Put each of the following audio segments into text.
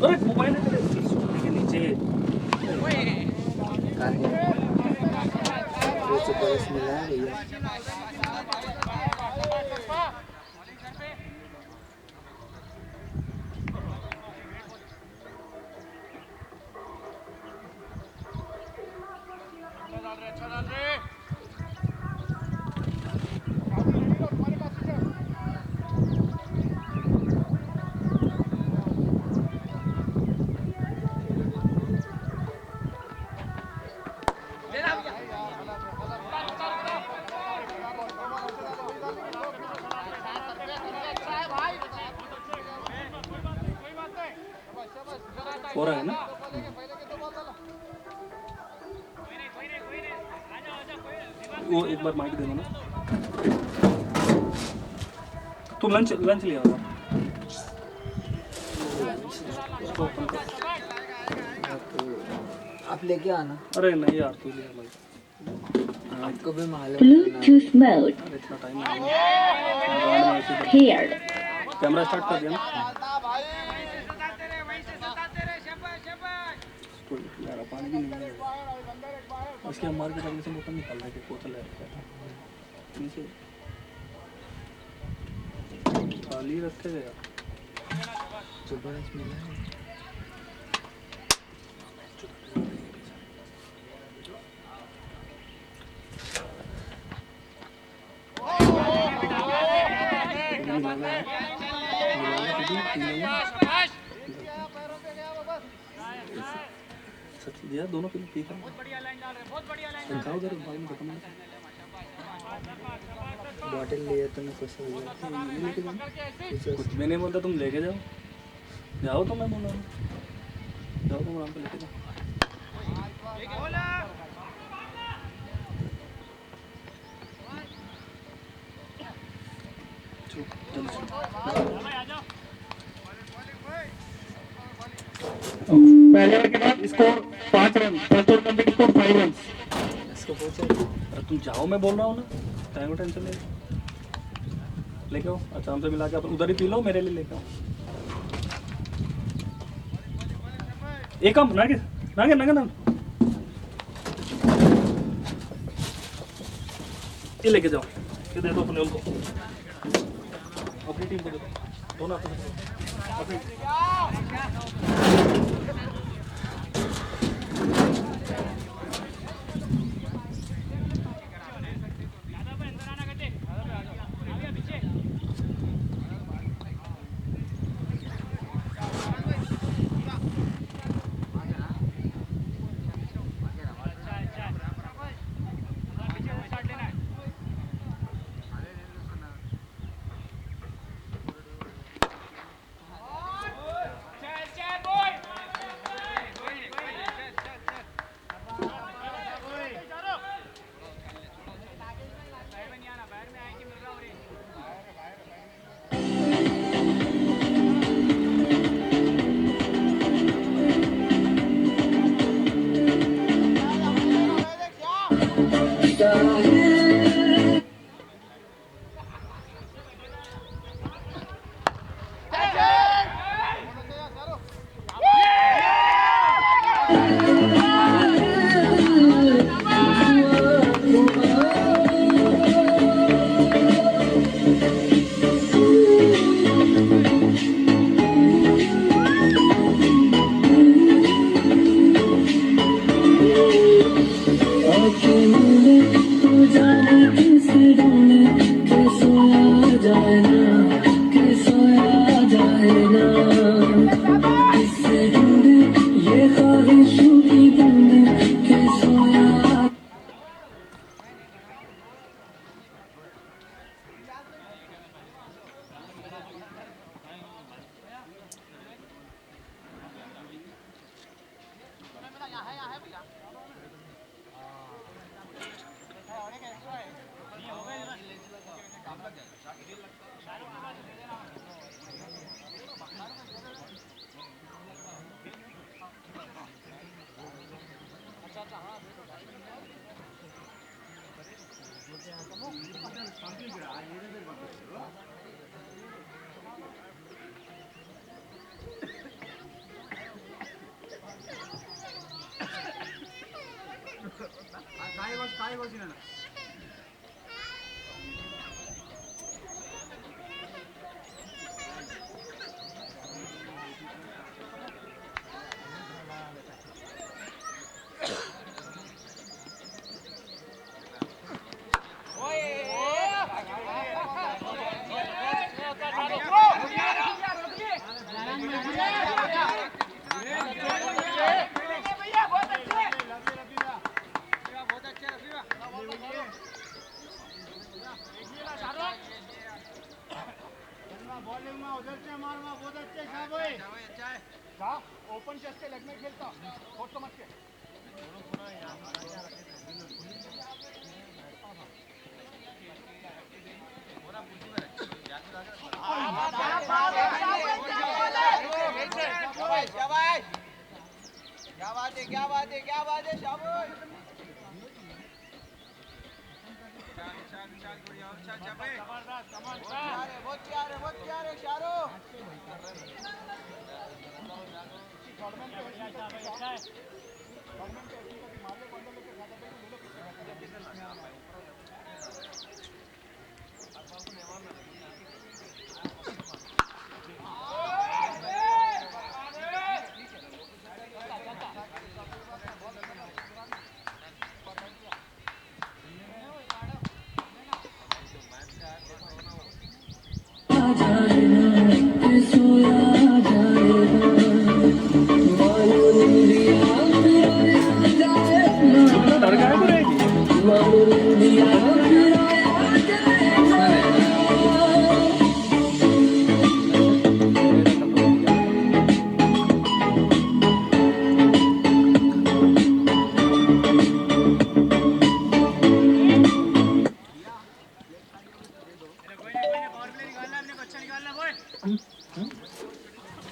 अरे मोबाइल के नीचे मिला है भैया। हो रहा है ना? वो एक बार माइक देना ना। तुम लंच ले आओ। आप लेके आना। अरे नहीं यार तू ले भाई। आपको भी मालूम Bluetooth mode इतना टाइम paired. कैमरा स्टार्ट कर दिया ना? यार पानी भी नहीं है। उसके हम मार्केट आगे से बोतल निकाल रहे थे, बोतल है नीचे खाली रखे थे यार। जबरदस्त मिला है। दिया दोनों फिल्म ठीक है। बहुत बढ़िया लाइन डाल रहे, बहुत बढ़िया लाइन डाल रहे। उधर बाद में खत्म है। बॉटल लिए तो मैं खुश हो गया। कुछ भी नहीं बोलता, तुम लेके जाओ। जाओ तो मैं बोल रहा हूँ, जाओ तुम आराम से लेके जाओ। पहले ओवर के बाद score 5 run, first over complete score 5 run. इसको पूछो। तुम जाओ, मैं बोल रहा हूँ ना, टाइम टेंशन नहीं लेके आओ। अच्छा हमसे मिला के आप उधर ही पी लो, मेरे लिए लेके आओ। एक कम नागे नागे नागे ना ये लेके जाओ। ये दे दो सुनील को, अपनी टीम को दे दो दोनों अपनी।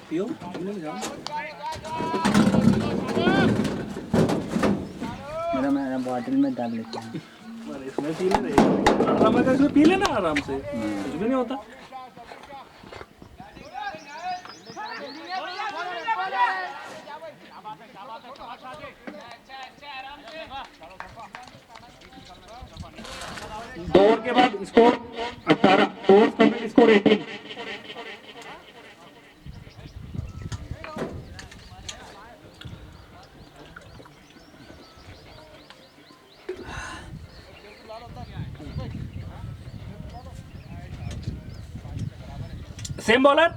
पियो तुमने भी जाओ। मेरा बॉटल में डाल लेता हूँ। इसमें पी ले आराम से, इसमें पी लेना आराम से, कुछ भी नहीं होता। दो ओवर के बाद score 18, over complete score 18। Same bowler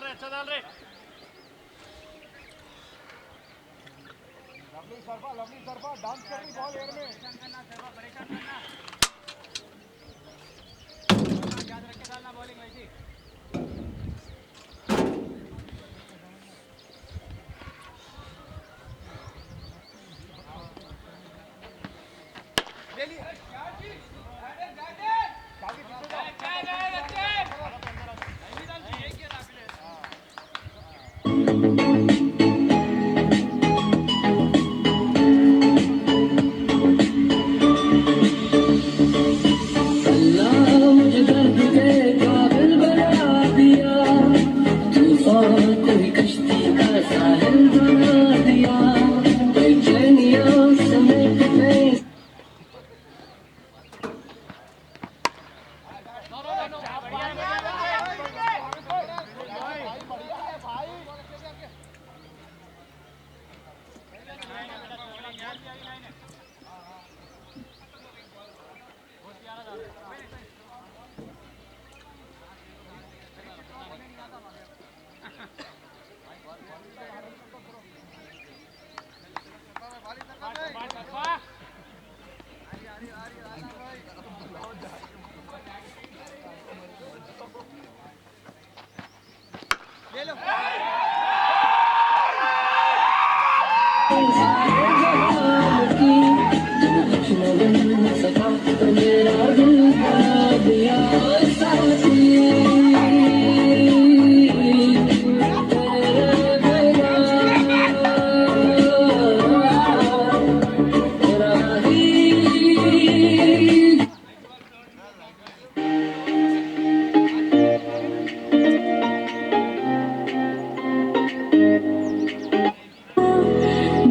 अच्छा डाल रहे लवली सरफा डांस कर रही बॉल एयर में परेशान करना याद रख के डालना बॉलिंग वैसी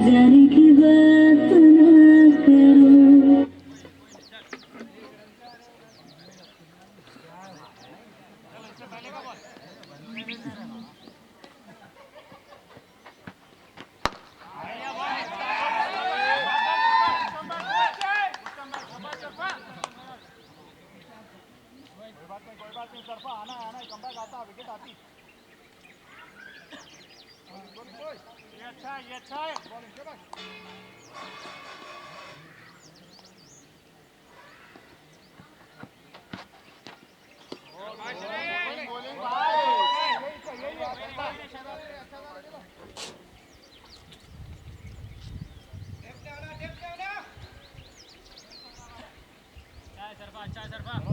जाने की बात ना करो। कोई बात नहीं सरफा आना आना कम बैक आता विकेट आती ये अच्छा है बॉलिंग के बाद बॉलिंग भाई यही अच्छा है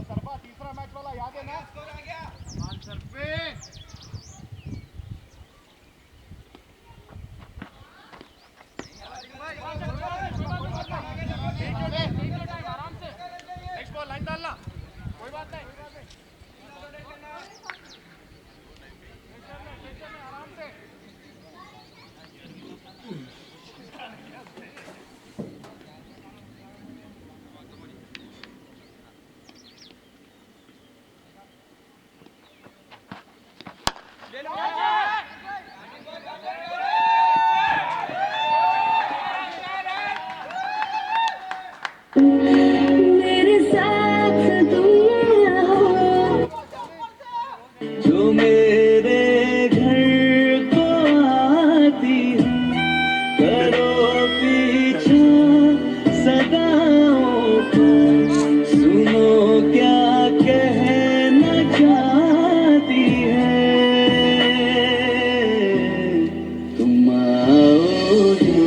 सरफा तीसरा मैच वाला याद है ना आंसर पे आराम से नेक्स्ट बॉल लाइन डालना कोई बात नहीं आराम से मेरे साथ तुम रहो जो मेरे घर को आती है, करो पीछा सदाओं को, सुनो क्या कहना चाहती है, तुम आओगे।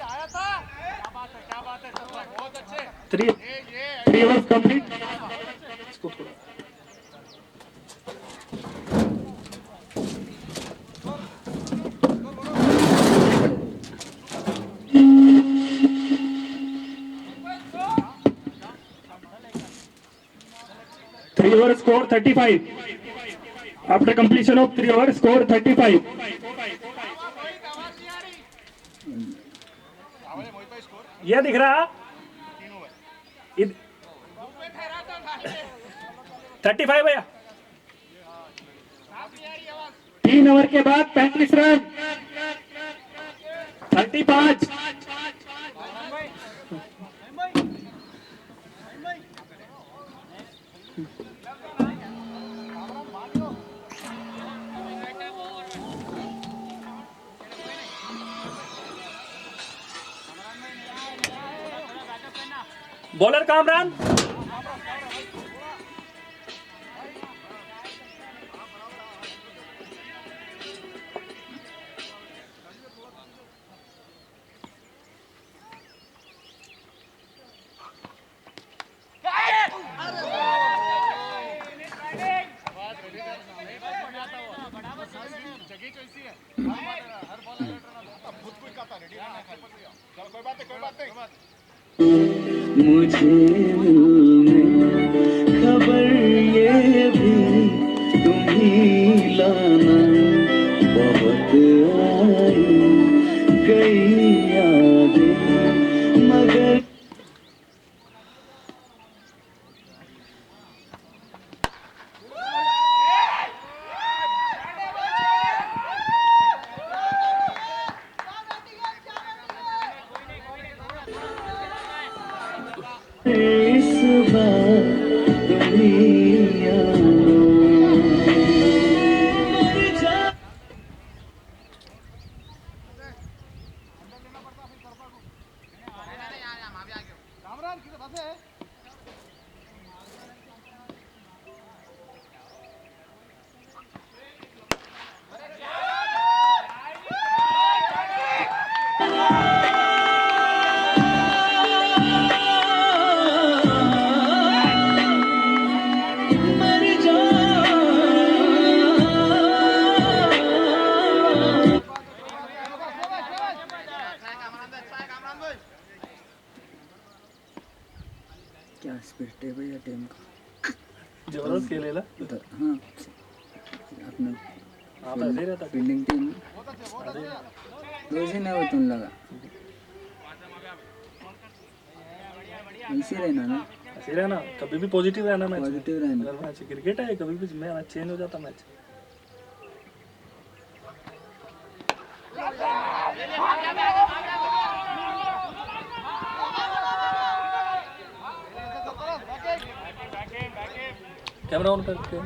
आया था क्या बात है सरफा बहुत अच्छे 3 overs complete. इसको थोड़ा 3 overs score 35. After completion of 3 overs, score 35. ये दिख रहा 35 भैया 3 ओवर के बाद 35 रन 35. बॉलर कामरान जगह कैसी है हर बॉल खुद कोई कहता रेडी चल कोई बात नहीं मुझे खबर ये भी तुम ही लाना, बहुत आई गई यादें मगर इस बार दुनिया क्या स्पिरिट है भैया टीम का। जबरदस्त खेलेला उधर हाँ अपना आप ऐसे ही रहता फील्डिंग टीम रोज ही नहीं होता उन लगा ऐसे रहना ना, ऐसे ही रहना, कभी भी पॉजिटिव रहना मैच में। पॉजिटिव रहना। अगर मैच क्रिकेट है, कभी भी मैच चेंज हो जाता मैच। कैमरा ऑन करके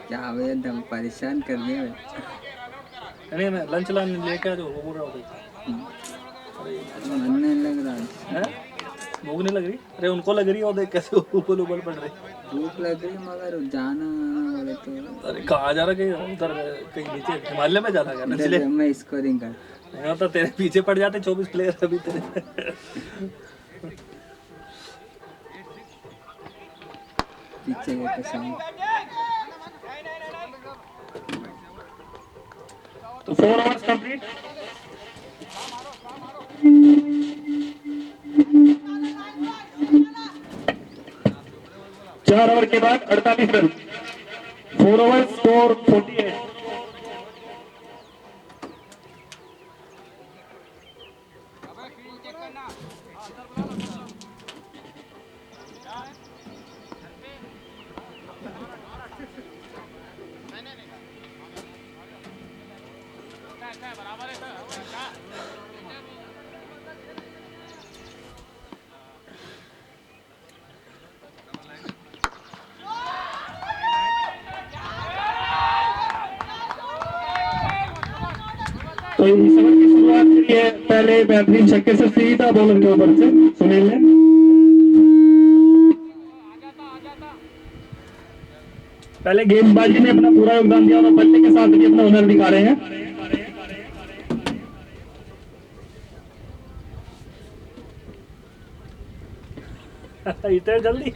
क्या भैया दम परेशान कर दिया भाई। नहीं, मैं लंच लाने लेके आ जाओ, वो बोल रहा हूँ। मन नहीं लग रहा हैं? भूख नहीं लग रही? अरे उनको लग रही है, और देख कैसे ऊपर ऊपर पड़ रहे। भूख लग रही मगर जाना बोले तो अरे कहाँ जा रहा, कहीं उधर कहीं नीचे हिमालय में जा रहा है इधर मैं स्कोरिंग कर नहीं होता, तेरे पीछे पड़ जाते 24 प्लेयर अभी तेरे। पीछे के सामने तो 4 ओवर्स कंप्लीट। चार ओवर के बाद 48 रन। 4 over score 48। तो इस ओवर की शुरुआत के लिए पहले बेहतरीन छक्के से सीधा बॉलर के ऊपर से सुनील ने पहले गेंदबाजी में अपना पूरा योगदान दिया और बल्ले के साथ भी अपना हुनर दिखा रहे हैं। इतने जल्दी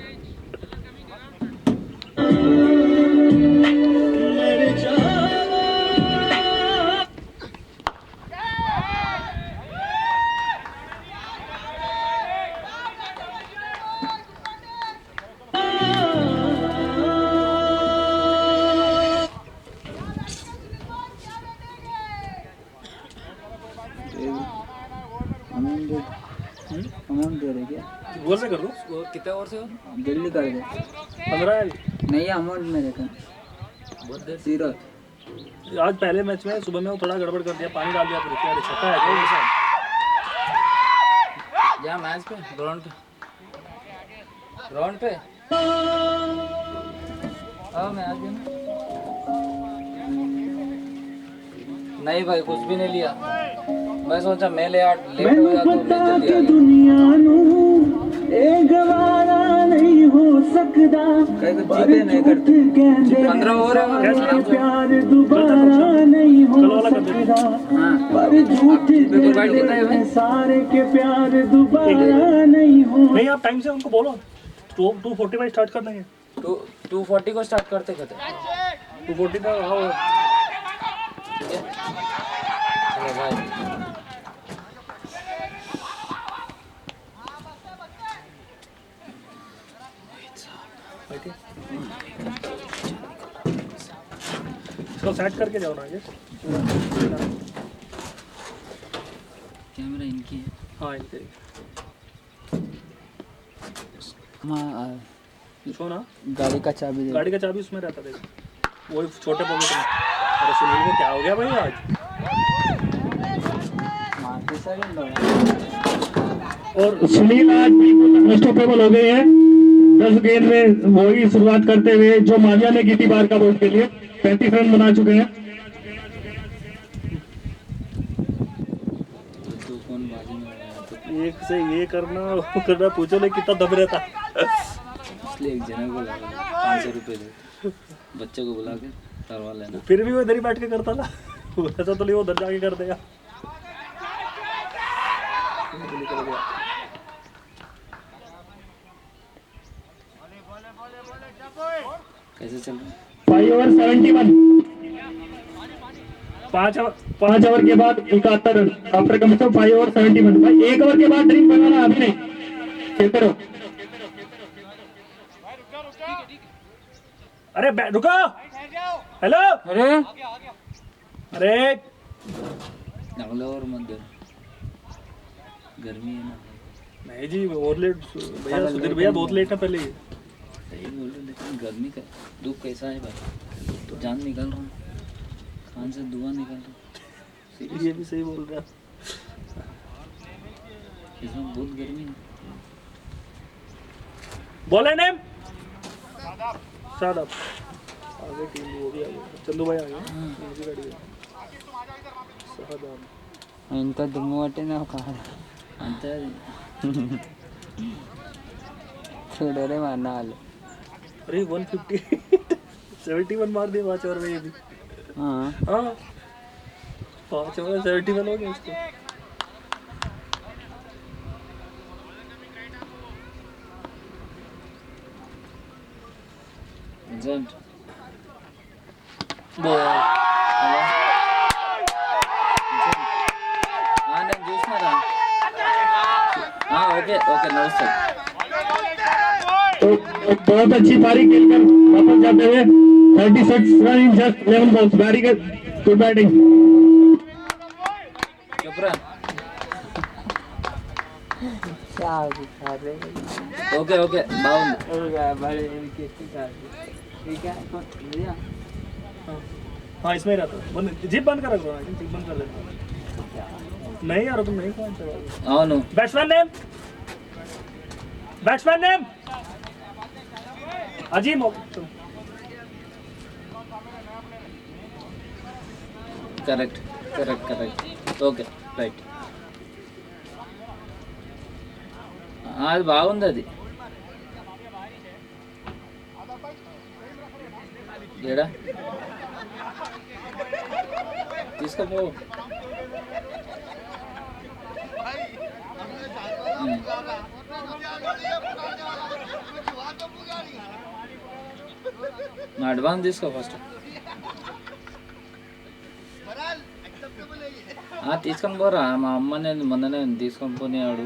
अमाउंट दे रहे क्या गोल से कर दो। कितने ओवर से हो? जल्दी कर दे 15 है। नहीं अमाउंट मेरे का 0 आज पहले मैच में सुबह में वो थोड़ा गड़बड़ कर दिया, पानी डाल दिया, फिर क्या छक्का है क्या ये यहाँ मैच पे ग्राउंड पे हाँ मैच भी नहीं भाई, कुछ भी नहीं लिया। मैं सोचा मैं लेट हो गया तो जल्दी आ गया। दुनिया ए गवारा नहीं हो सकता, जीते नहीं करते 15 ओवर है प्यार दोबारा नहीं हो सकता, पर झूठे सारे के प्यार दोबारा नहीं हो। नहीं, आप टाइम से उनको बोलो 2:45 स्टार्ट कर देंगे। 2:40 को स्टार्ट करते 2:40 का हाँ ठीक है। चलो भाई इसको सेट करके जाओ ना आगे। कैमरा इनकी है। हाँ इनके इसको ना गाड़ी का चाबी दे। गाड़ी का चाबी उसमें रहता था, वही छोटे पॉकेट में। अरे सुनील को क्या हो गया भाई आज? मारते सर और सुनील आज बिल्कुल अनस्टॉपेबल हो गए हैं। 10 गेंद में वही शुरुआत करते हुए जो माविया ने की थी बार का बोर्ड के लिए 35 रन बना चुके हैं। तो कौन बाजी में आया तो एक से ये करना वो करना, पूछो ले कितना दम रहता। इसलिए एक जना को लगा 500 रुपये दे, बच्चे को बुला के करवा लेना। फिर भी वो इधर ही बैठ के करता था, वैसा तो नहीं वो उधर जाके कर देगा। निकल गया। कैसे चल रहा है? 5 ओवर 71। 5 ओवर के बाद 71 रन आफ्टर कमिंग 5 ओवर 71। भाई 1 ओवर के बाद ड्रीम बनाना अभी नहीं, खेलते रहो। अरे रुको, हेलो, अरे अरे अगले और मत दे, गर्मी है ना। नहीं जी और लेट भैया, सुधीर भैया बहुत लेट है पहले। सही बोल रहे, लेकिन गर्मी का धूप कैसा है भाई, तो जान निकल रहा है, कान से धुआं निकल रहा है। ये भी सही बोल रहा है। इसमें बहुत गर्मी है। बोले नेम शादाब, आगे टीम वो भी आ गया, चंदू भाई आ गया, उनकी गाड़ी है। शादाब इनका दुम्मू वाटे ना कहा अंत थोड़े रे मारना वाले। अरे 150 71 मार दिए 5 ओवर में ये भी। हाँ हाँ 5 ओवर 71 हो गया इसको। जंट हाँ नहीं दूसरा था। हाँ ओके ओके नमस्ते। तो बहुत अच्छी पारी खेलकर वापस जाते हुए 36 run in just 11 balls. Very good batting. चुप रहा। Okay okay bound. हाँ इसमें ही रहता है। बंद जिप बंद कर रखो, जिप बंद कर लेते। नहीं यार तुम नहीं कौन सा हाँ no batsman name, batsman name Azeem हो। Correct correct correct okay right అది బాగుంది అది ఏడా తీసుకోపో నా అడ్వాన్స్ తీసుకో ఫస్ట్ తీసుకొని పోరా మా అమ్మ నేను మొన్ననే తీసుకొని పోనివాడు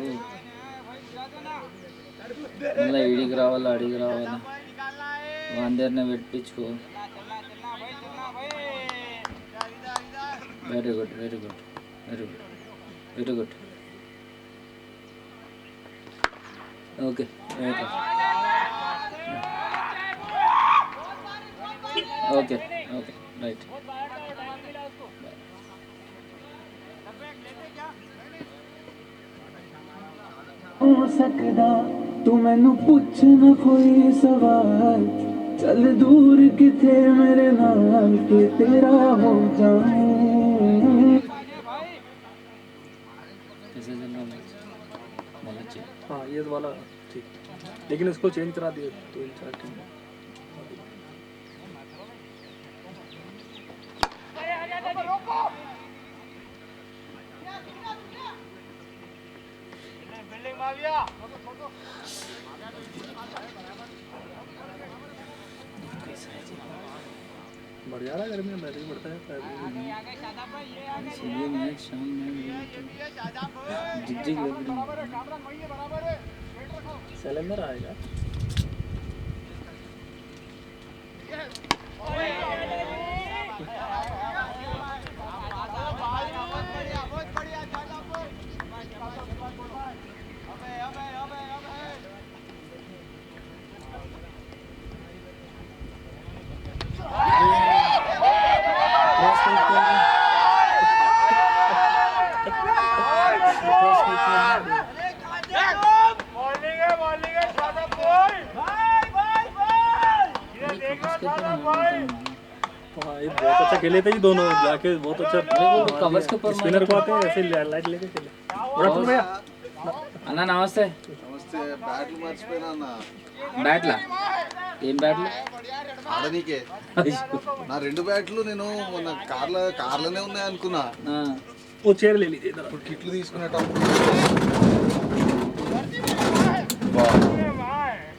మళ్ళీ ఇడికి రావాలా అడిగి రావాలా అందరినే పెట్టించుకో very good very good very good very good okay okay okay right हो सकदा तू मैनू पुछ न कोई सवाल चल दूर किथे मेरे नाल के तेरा हो जाए कैसे चल रहा मैच बहुत अच्छे हाँ ये वाला ठीक, लेकिन इसको चेंज करा दिए 2-4 टीम। बढ़ जा रहा है गर्मी में, बैटिंग बढ़ता है सुबह मैच शाम में जिग जिग लग रही सिलेंडर आएगा। हाँ ये बहुत अच्छा खेले थे जी दोनों जाके, बहुत अच्छा कवर्स के ऊपर स्पिनर को आते हैं ऐसे लाइट लेके खेले। बड़ा तुम भैया అన్న నమస్తే నమస్తే బ్యాట్లు మర్చిపోయినా అన్న బ్యాట్లా ఏం బ్యాట్లు ఆడనీకే నా 2 బ్యాట్లు నేను మొన్న కార్లోనే ఉన్నాయి అనుకున్నా वो चेयर ले लीजिए इधर। ఇప్పుడు కిట్లు తీసుకునేటప్పుడు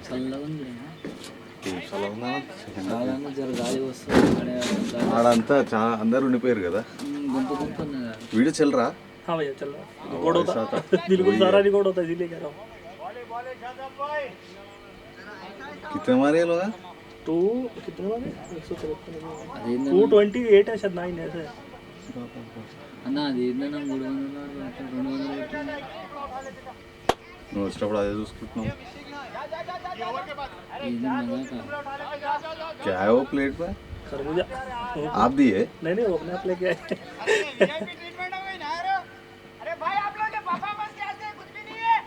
చల్లగా ఉంది చాలా ఉందా? బాగా జర గాలి వస్తుంది ఆడంతా చాలా అందరు ఉండిపోయారు కదా గుంపు గుంపు ఉంది కదా. వీడియో చెల్లరా हाँ भैया चल रहा है, रिकॉर्ड होता बिल्कुल सारा रिकॉर्ड होता है इसीलिए कह रहा हूँ। कितने मारे लोग टू कितने वाले 153 అదేందన్నా 228 है शायद 9 ऐसे है। అన్న అదేందన్నా 300 200 పెట్టింది. నువ్వు వచ్చినప్పుడు అదే చూసుకుంటున్నావు ఏంది మజాకా? क्या है वो प्लेट में खरबूजा आप दिए नहीं नहीं वो अपने आप लेके आए। अरे भाई आप लोग के परफॉर्मेंस कैसे है? कुछ भी नहीं है।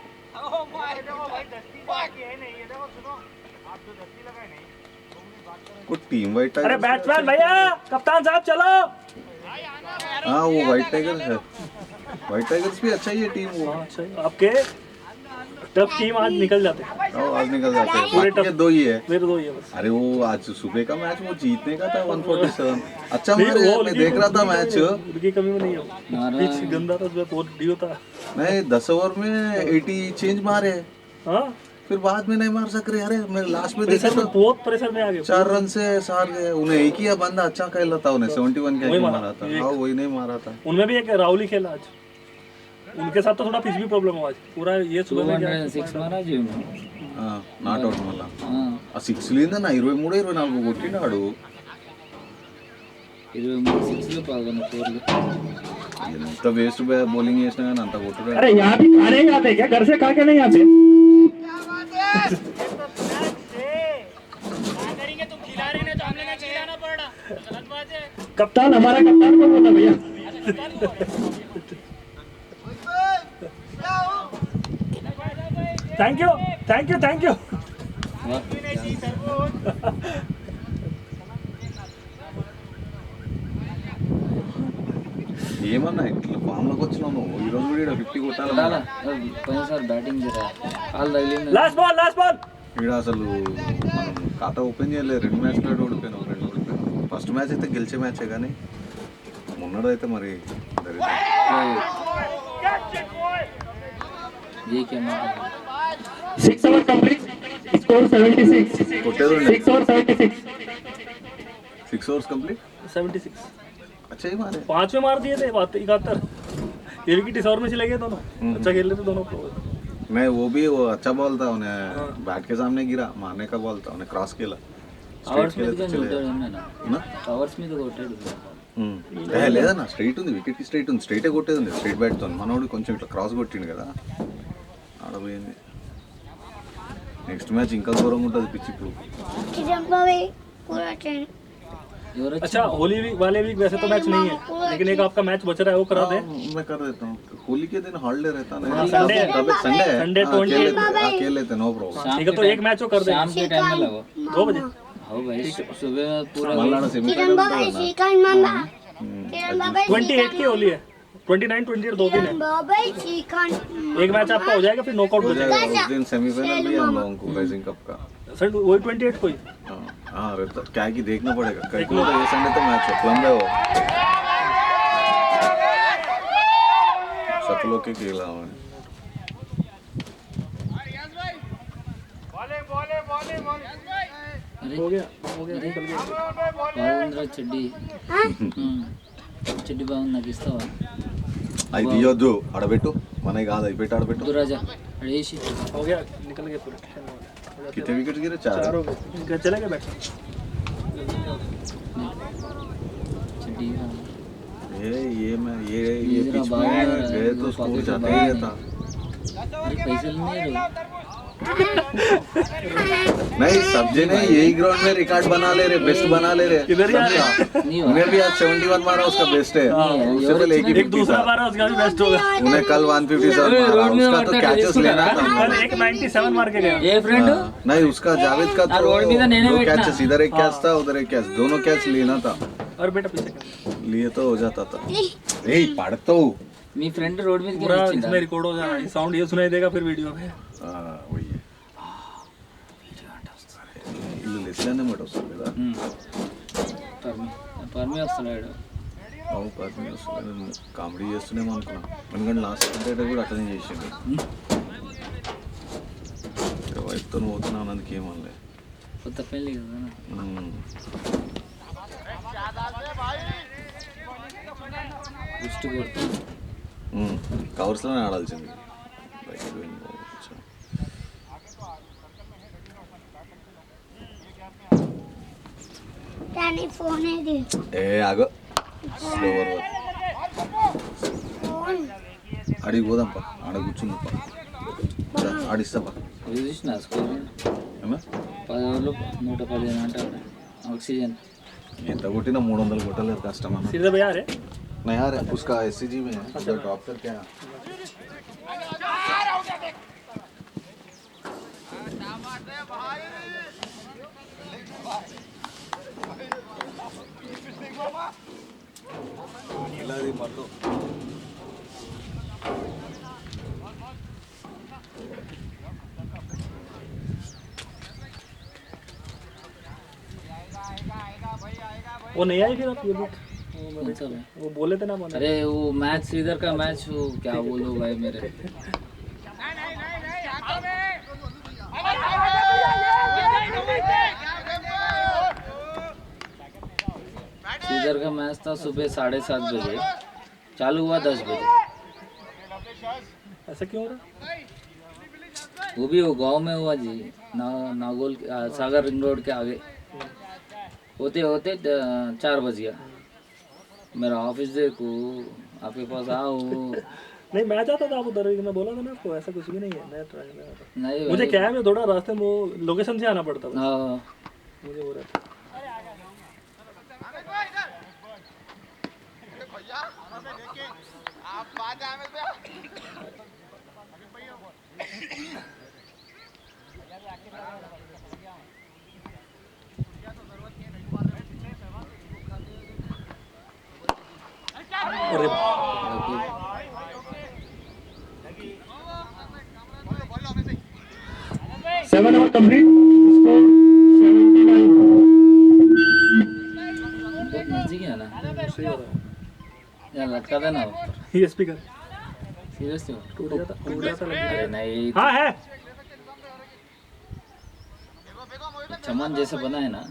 ओह माय देखो भाई दस्ती बाकी है नहीं ये देखो सुनो आप जो दस्ती लगाए नहीं कुछ टीम वाइट अरे टाइगर बैट्समैन भैया कप्तान साहब चलो। हाँ वो वाइट टाइगर है वाइट टाइगर्स भी अच्छा ही है टीम वो हाँ सही आपके टफ टीम आज निकल जाते हैं। आज निकल जाते हैं बाकी के दो ही है मेरे दो ही है बस। अरे वो आज सुबह का मैच वो जीतने का था 147 अच्छा नहीं, मारे वो मैं उनकी- देख रहा था उनकी मैच उनकी कमी में नहीं है नारा- पिच गंदा था उसमें बहुत डी होता। नहीं 10 ओवर में 80 चेंज मारे हाँ फिर बाद में नहीं मार सक रहे अरे मैं लास्ट में देखा प्रेशर में था बहुत प्रेशर में आ गए 4 रन से हार गए उन्हें एक ही बंदा अच्छा खेला था उन्हें 71 वही का मारा, मारा था एक- हाँ वही नहीं मारा था उनमें भी एक राहुल ही खेला आज उनके साथ तो थोड़ा पिच भी प्रॉब्लम हुआ आज पूरा ये सुबह में क्या 206 మారా జీవన నాట్ అవుట్ మళ్ళా ఆ 6 లేదన్నా 23 24 కొట్టినాడు 23 పాల్గొన్న 4 ఎంత వేస్ట్ బౌలింగ్ చేసినా కానీ అంత కొట్టుడు अरे यहाँ भी खाने ही आते हैं क्या? घर से खा के नहीं आते? करेंगे तुम खिला रहे ना तो हमने ना खिलाना पड़ा गलत बात है। कप्तान हमारा कप्तान को बोला भैया। Thank you thank you thank you. ఏమన్నా ఇట్లా ఫామ్ లోకి వచ్చినావు నువ్వు ఈ రోజు కూడా 50 కొట్టాలి పోయినసారి బ్యాటింగ్ జరా కాల్ తగిలింది. लास्ट बॉल ఇక్కడ అసలు మనం ఖాతా ఓపెన్ చేయలేదు 2 మ్యాచ్లో ఓడిపోయినాం 2 ఓడిపోయినాం ఫస్ట్ మ్యాచ్ అయితే గెలిచే మ్యాచే కానీ మొన్నడైతే మరి ये क्या मारा 6 ओवर कंप्लीट स्कोर 76 కొట్టేది 6 ओवर 76 6 ओवर्स कंप्लीट 76 अच्छा ही मारे 5 में मार दिए थे 71 ये विकेट इस ओवर में चले गए दोनों अच्छा खेल रहे थे दोनों नहीं वो भी वो अच्छा बॉल था उन्हें बैट के सामने गिरा मारने का बॉल था उन्हें क्रॉस खेला అవర్స్ మీద కానీ కొట్టాడు ना అవర్స్ మీద కొట్టాడు. లేదన్నా స్ట్రైట్ ఉంది వికెట్ కి స్ట్రైట్ ఉంది స్ట్రైటే కొట్టేది ఉంది స్ట్రైట్ బ్యాట్ తో మనోడు కొంచెం ఇట్లా క్రాస్ కొట్టిండు కదా ఆడపోయింది నెక్స్ట్ మ్యాచ్ ఇంకా దూరంగా ఉంటుంది పిచ్ ఇప్పుడు ఎవరు अच्छा होली वाले वीक वैसे तो मैच नहीं है लेकिन एक आपका मैच बच रहा है वो करा दे। मैं कर देता हूँ होली के दिन हॉलीडे रहता ना संडे है। संडे संडे 28 खेल लेते नो प्रॉब्लम ठीक है तो एक मैच वो कर दे शाम के टाइम में लगो 2 बजे। हो भाई सुबह पूरा मल्लाना सेमीफाइनल 28 की होली है 29 28 2 दिन है एक मैच आपका हो जाएगा फिर नॉकआउट हो हो जाएगा जाएगा उस दिन सेमीफाइनल भी है हम लोगों को राइजिंग कप का सर वही 28 को ही हाँ रहता क्या कि देखना पड़ेगा कई को ये संडे तो मैच है क्लम्बे हो सब लोग के खेला हुआ है अरे हो गया निकल गया బాగుందిరా చెడ్డి చెడ్డి బాగుంది నాకు ఇస్తావా? అది తీయొద్దు ఆడబెట్టు మనకి కాదు అది పెట్టి ఆడబెట్టు రాజా అడేసి हो गया निकल गए पूरे कितने विकेट गिरे 4 चार हो गए इनका चले गए बैट చెడ్డి ये पिच में गए तो स्कोर जाता ही रहता अरे पैसे नहीं नहीं सब्जी ने यही ग्राउंड में रिकॉर्ड बना ले रहे बेस्ट बना ले रहे किधर ही आ रहे? उन्हें भी आज 71 मारा उसका बेस्ट है उससे पहले एक ही एक दूसरा बार उसका भी बेस्ट होगा उन्हें कल 157 मारा उसका तो कैचेस लेना था कल एक 97 मार के गया ఏ ఫ్రెంड नहीं उसका जावेद का तो रोड में तो नहीं दो बैठना। कैचेस इधर एक कैच था उधर एक कैच दोनों कैच लेना था और बेटा पीछे कर। लिए तो हो जाता था ए पढ़ता हूँ మీ ఫ్రెండ్ రోడ్ మీదకి पूरा వచ్చిందా? इसमें रिकॉर्ड हो जाना है साउंड ये सुनाई देगा फिर वीडियो में वही है ఇల్లు లెస్లనే మాట వస్తుంది కదా పర్మి వస్తున్నాడు. అవును పర్మి వస్తుంది కామెడీ చేస్తున్నామో అనుకున్నా ఎందుకంటే లాస్ట్ కంటే కూడా అట్లనే చేసిండు వైఫ్తో పోతున్నాను అందుకు ఏమనలే కొత్త పెళ్ళి కదా. దృష్టి కొడుతుంది. కవర్స్లోనే ఆడాల్సింది नहीं फोन है दे ఏ ఆగో స్లోవర్ అడిగి పోదాంపా ఆడ కూర్చుందప్పా ఆడిస్తాపా చూసిన స్కూల్ ఏమా 115 అంటారు ఆక్సిజన్ ఎంత కొట్టినా 300 కొట్టలేదు కష్టం అన్న सीधे भैया अरे नहीं यार उसका एससीजी में है उधर ड्रॉप करके आया इलादी मत वो नहीं आई फिर आप ये लोग कौन सा है? वो बोले थे ना बोले अरे वो मैच इधर का मैच वो क्या बोलो भाई मेरे इधर का मैच था सुबह 7:30 बजे चालू हुआ 10 बजे ऐसा क्यों हो रहा वो भी वो गांव में हुआ जी नागोल सागर रिंग रोड के आगे होते होते 4 बज गया मेरा ऑफिस देखो आपके पास आओ नहीं मैं जाता था आप उधर ही, मैं बोला था ना आपको ऐसा कुछ भी नहीं है मैं ट्राई कर रहा था नहीं मुझे क्या है मैं थोड़ा रास्ते में वो लोकेशन से आना पड़ता था हाँ, मुझे हो रहा था आप बात है आमिर भैया अरे सेवन ओवर कंप्लीट स्कोर 79 बहुत नजदीक है ना सही हो रहा यार लटका देना है ये स्पीकर सीरियसली टूट जाता लग अरे नहीं हाँ है चमन जैसे बना है ना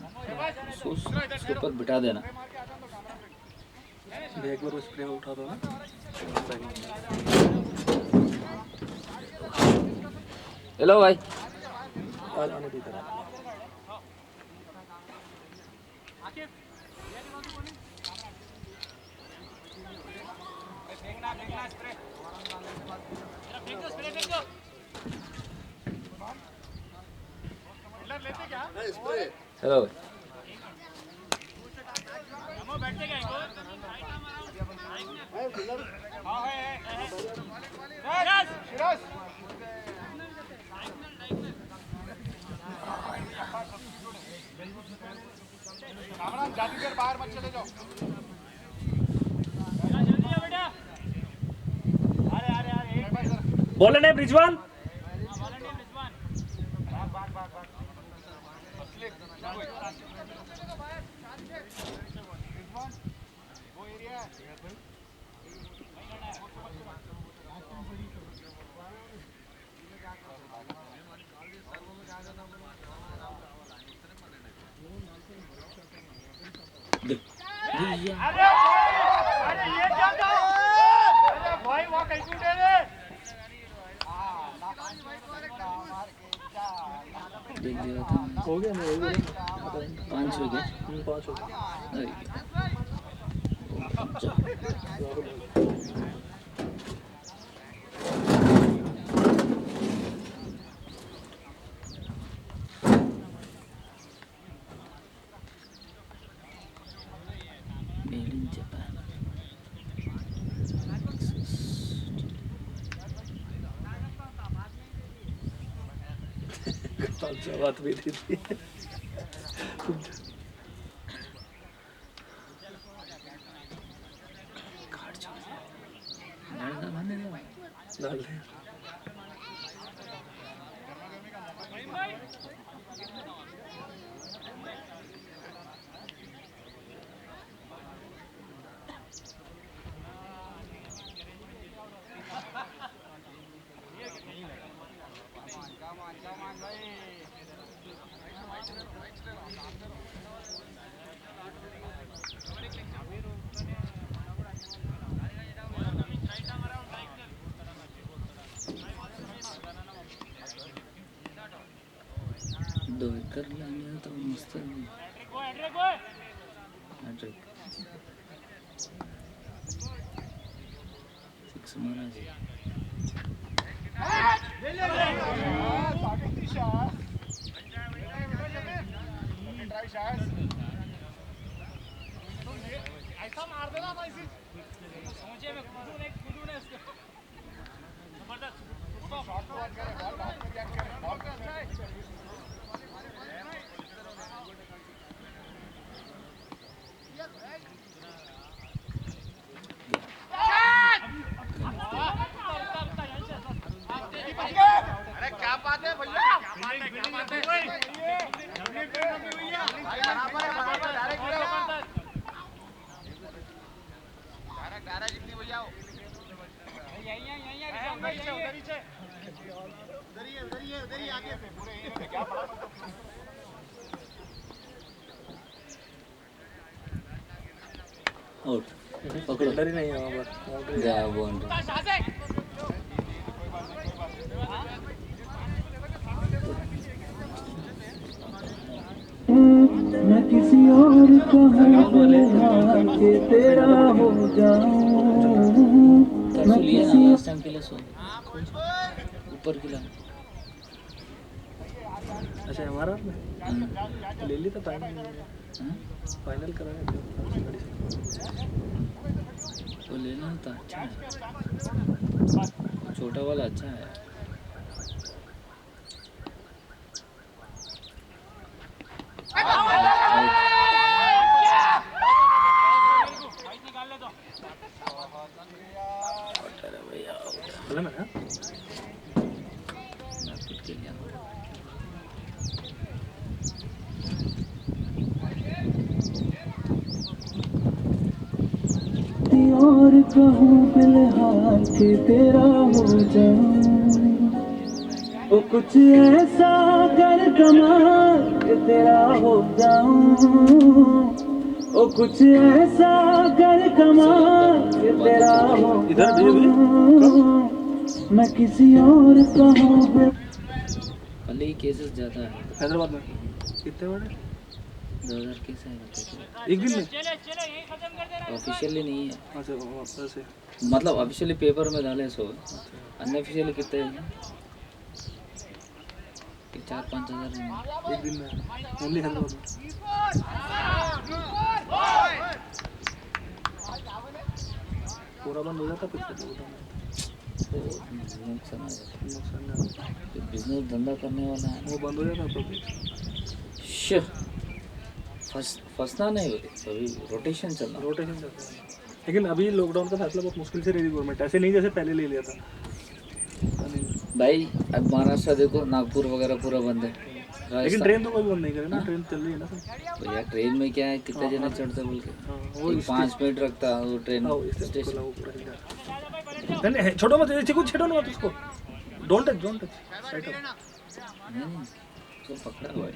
उसके ऊपर बिठा देना एक बार स्प्रे उठा दो ना हेलो भाई आज आने दे इधर हेलो जाती देर बाहर मत चले जाओ बोले नहीं ब्रिजवान अरे ये क्या था अरे भाई वहाँ कहीं टूटे रे देख लिया था हो गया मैं 5 हो गए 5 हो गया Made in Japan. अच्छा बात भी थी डाल दे दो एकर लाने तो मस्त है। हैट्रिक 6 मारा जी ऐसा मार देना भाई समझे में खुदू ने इसको जबरदस्त शॉट को वाट करे बॉल डाउन कर रिएक्ट करे बॉल का अच्छा है अरे क्या बात है भैया क्या बात है बराबर है डायरेक्ट डायरेक्ट जितनी भैया उधर ही आगे से पूरे क्या पड़ा आउट पकड़ो डर ही नहीं है वहाँ पर जा बाउंड्री मैं किसी और का हूँ कि तेरा हो जाऊं मैं किसी लास्ट टाइम के लिए सो ऊपर खिला अच्छा हमारा आपने ले ली तो फाइनल करा वो लेना था अच्छा है छोटा वाला अच्छा है बोले मैं और कहूँ फिलहाल कि तेरा हो जाऊं वो कुछ ऐसा कर कमाल कि तेरा हो जाऊं वो कुछ ऐसा कर कमाल कि तेरा हो जाऊं मैं किसी और का हूँ कल ही केसेस ज़्यादा है हैदराबाद में कितने बड़े 2000 केस है एक दिन में ऑफिशियली नहीं है अच्छा वापस से मतलब ऑफिशियली पेपर में डाले सो अनऑफिशियली कितने हैं 4-5 हज़ार हैं एक दिन में ओनली हैदराबाद में पूरा बंद हो जाता फिर तो नुकसान आ जाता नुकसान बिजनेस धंधा करने वाला है वो बंद हो जाता तो फंसना नहीं होती अभी रोटेशन चलना रोटेशन चलता है लेकिन अभी लॉकडाउन का फैसला बहुत मुश्किल से रही गवर्नमेंट ऐसे नहीं जैसे पहले ले लिया था भाई अब महाराष्ट्र देखो नागपुर वगैरह पूरा बंद है लेकिन ट्रेन तो कोई बंद नहीं करे ना ट्रेन चल रही है ना सर भैया ट्रेन में क्या है कितने जने चढ़ते बोल के 5 मिनट रखता वो ट्रेन स्टेशन नहीं छोड़ो मत चिकू छेड़ो ना मत उसको डोंट टच साइड नहीं तो पकड़ा भाई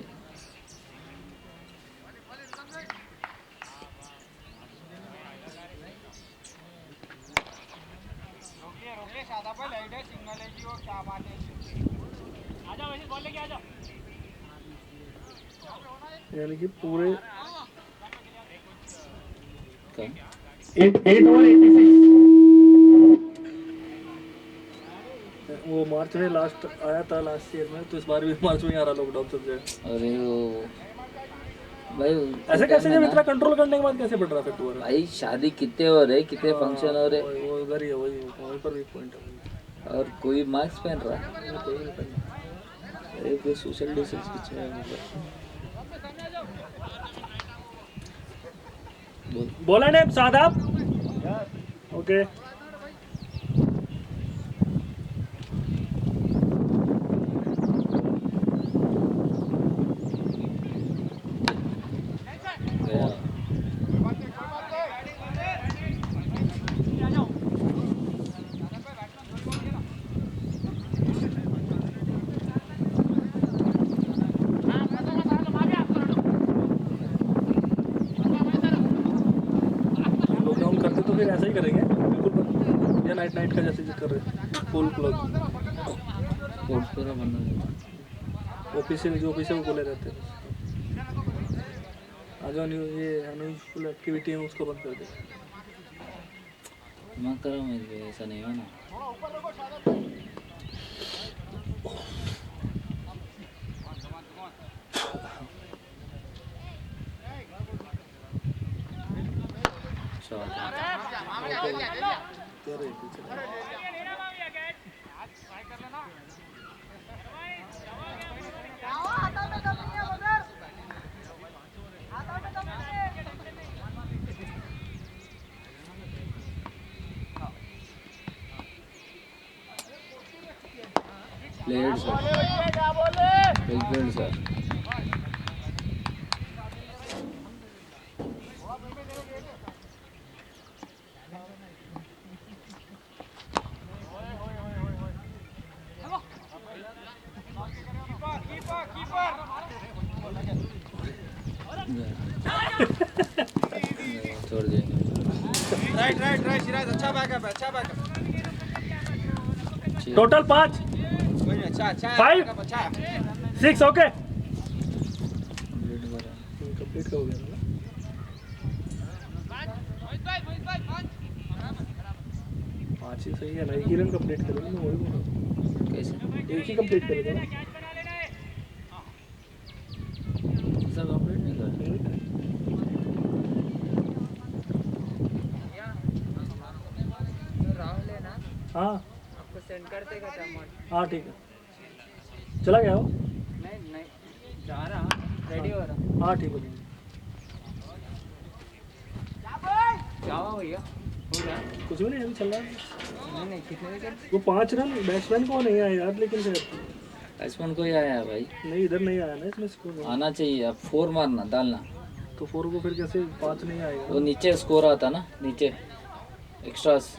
सादा पे लाइट है सिग्नल है जी वो क्या बात है आजा वैसे बोल लेके आजा यानी कि पूरे 8 over 86 वो मार्च में लास्ट आया था लास्ट ईयर में तो इस बार भी मार्च में आ रहा लॉकडाउन सब जगह अरे वो भाई ऐसे कैसे जब इतना कंट्रोल करने के बाद कैसे बढ़ रहा फिर दोबारा भाई शादी कितने हो रहे कितने फंक्शन हो रहे वो उधर ही है वही पर भी पॉइंट है और कोई मास्क पहन रहा है अरे कोई सोशल डिस्टेंस कुछ है बोला ने सादाब ओके फिर ऐसा ही करेंगे बिल्कुल या नाइट का जैसे कर रहे फुल क्लॉक कोर्स पूरा बंद हो ऑफिस से जो ऑफिस है वो खोले रहते हैं जो ये अनयूजफुल एक्टिविटी है उसको बंद कर दे। मैं कर रहा हूँ, ऐसा नहीं हो ना। Player sir, big player sir. छोड़ देंगे। राइट राइट राइट सिराज, अच्छा बैकअप है, अच्छा बैकअप। टोटल 5 कोई नहीं, अच्छा अच्छा 5 बैकअप अच्छा है। 6 ओके कंप्लीट करा। कंप्लीट हो गया ना। पाँच ही सही है ना, एक ही रन कंप्लीट करेगा ना, वही बोला। कैसे एक ही कंप्लीट करेगा ना। सब कंप्लीट नहीं कर। राहुल है ना, हाँ आपको सेंड कर देगा अमाउंट। हाँ ठीक है, चला गया वो। नहीं नहीं, जा रहा, रेडी हो रहा। हाँ ठीक है। क्या हुआ भैया, हो गया? कुछ भी नहीं, अभी चल रहा है। नहीं नहीं, कितने विकेट? वो 5 रन बैट्समैन को नहीं आया यार, लेकिन शायद बैट्समैन को ही आया है भाई, नहीं, इधर नहीं आया ना इसमें स्कोर। आना चाहिए। अब 4 मारना डालना, तो 4 को फिर कैसे 5 नहीं आएगा। वो नीचे स्कोर आता ना, नीचे एक्स्ट्रास,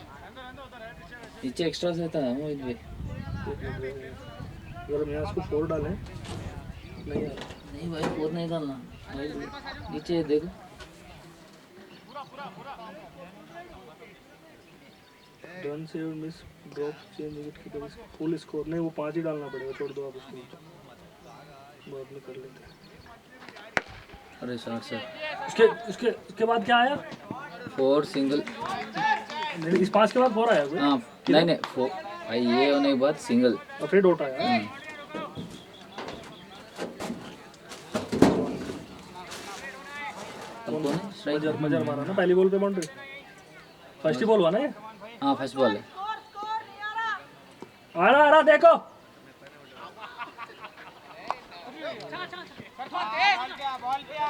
नीचे एक्स्ट्रास रहता है मोहित भाई। अगर हम यहाँ इसको 4 डालें नहीं आ रहा। नहीं भाई 4 नहीं डालना, नीचे देखो। रन से मिस ड्रॉप चेंज विकेट की वजह से फुल स्कोर नहीं, वो 5 ही डालना पड़ेगा। छोड़ दो आप उसको, बाद में कर लेते हैं। अरे शॉट सर, उसके बाद क्या आया? 4 सिंगल। नहीं, इस 5 के बाद 4 आया कोई? हाँ नहीं नहीं 4 भाई, ये होने के बाद सिंगल। और फिर डॉट आया। मजर मारा ना पहली बॉल पे बाउंड्री, फर्स्ट ही बॉल हुआ ना ये। हाँ फर्स्ट बॉल है। आ रहा देखो। बॉल किया,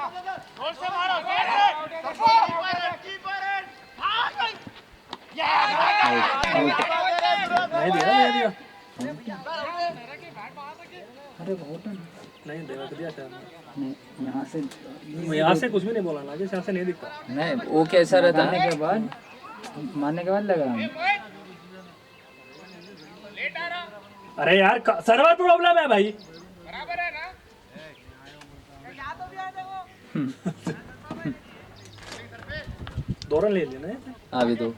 जोर से मारो, नहीं दिया अरे बहुत नहीं दिया शायद। यहाँ यहाँ से कुछ भी नहीं बोला ना, यहाँ से नहीं दिखता। नहीं वो कैसा रहता है, मारने के बाद लगा। अरे यार सर्वर प्रॉब्लम है भाई। बराबर है ना? दो रन ले लेना है। अभी तो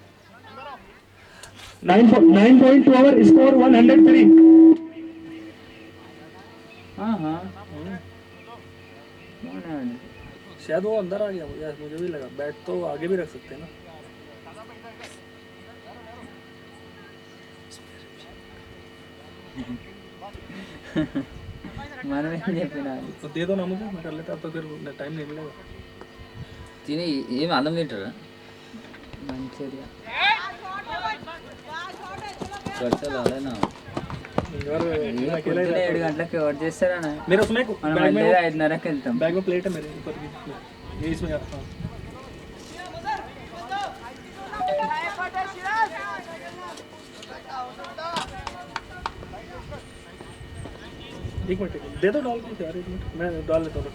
9.2 ओवर, स्कोर 103। हाँ हाँ, शायद वो अंदर आ गया, मुझे भी लगा। बैट तो आगे भी रख सकते हैं ना। मन में नहीं पिना। तो दे दो ना मुझे, मैं कर लेता। अब तो फिर टाइम नहीं मिलेगा। तीन ये मालूम नहीं था मंचूरिया खर्चा लाले ना अकेला ही 7 గంటలకి ఓవర్ చేస్తారా मेरे उसमें మనం बैग में మళ్ళీ 5:30కి వెళ్తాం बैग में प्लेट है मेरे ऊपर की, ये इसमें हाँ। एक मिनट दे दो, डाल के यार। एक मिनट मैं डाल लेता हूँ।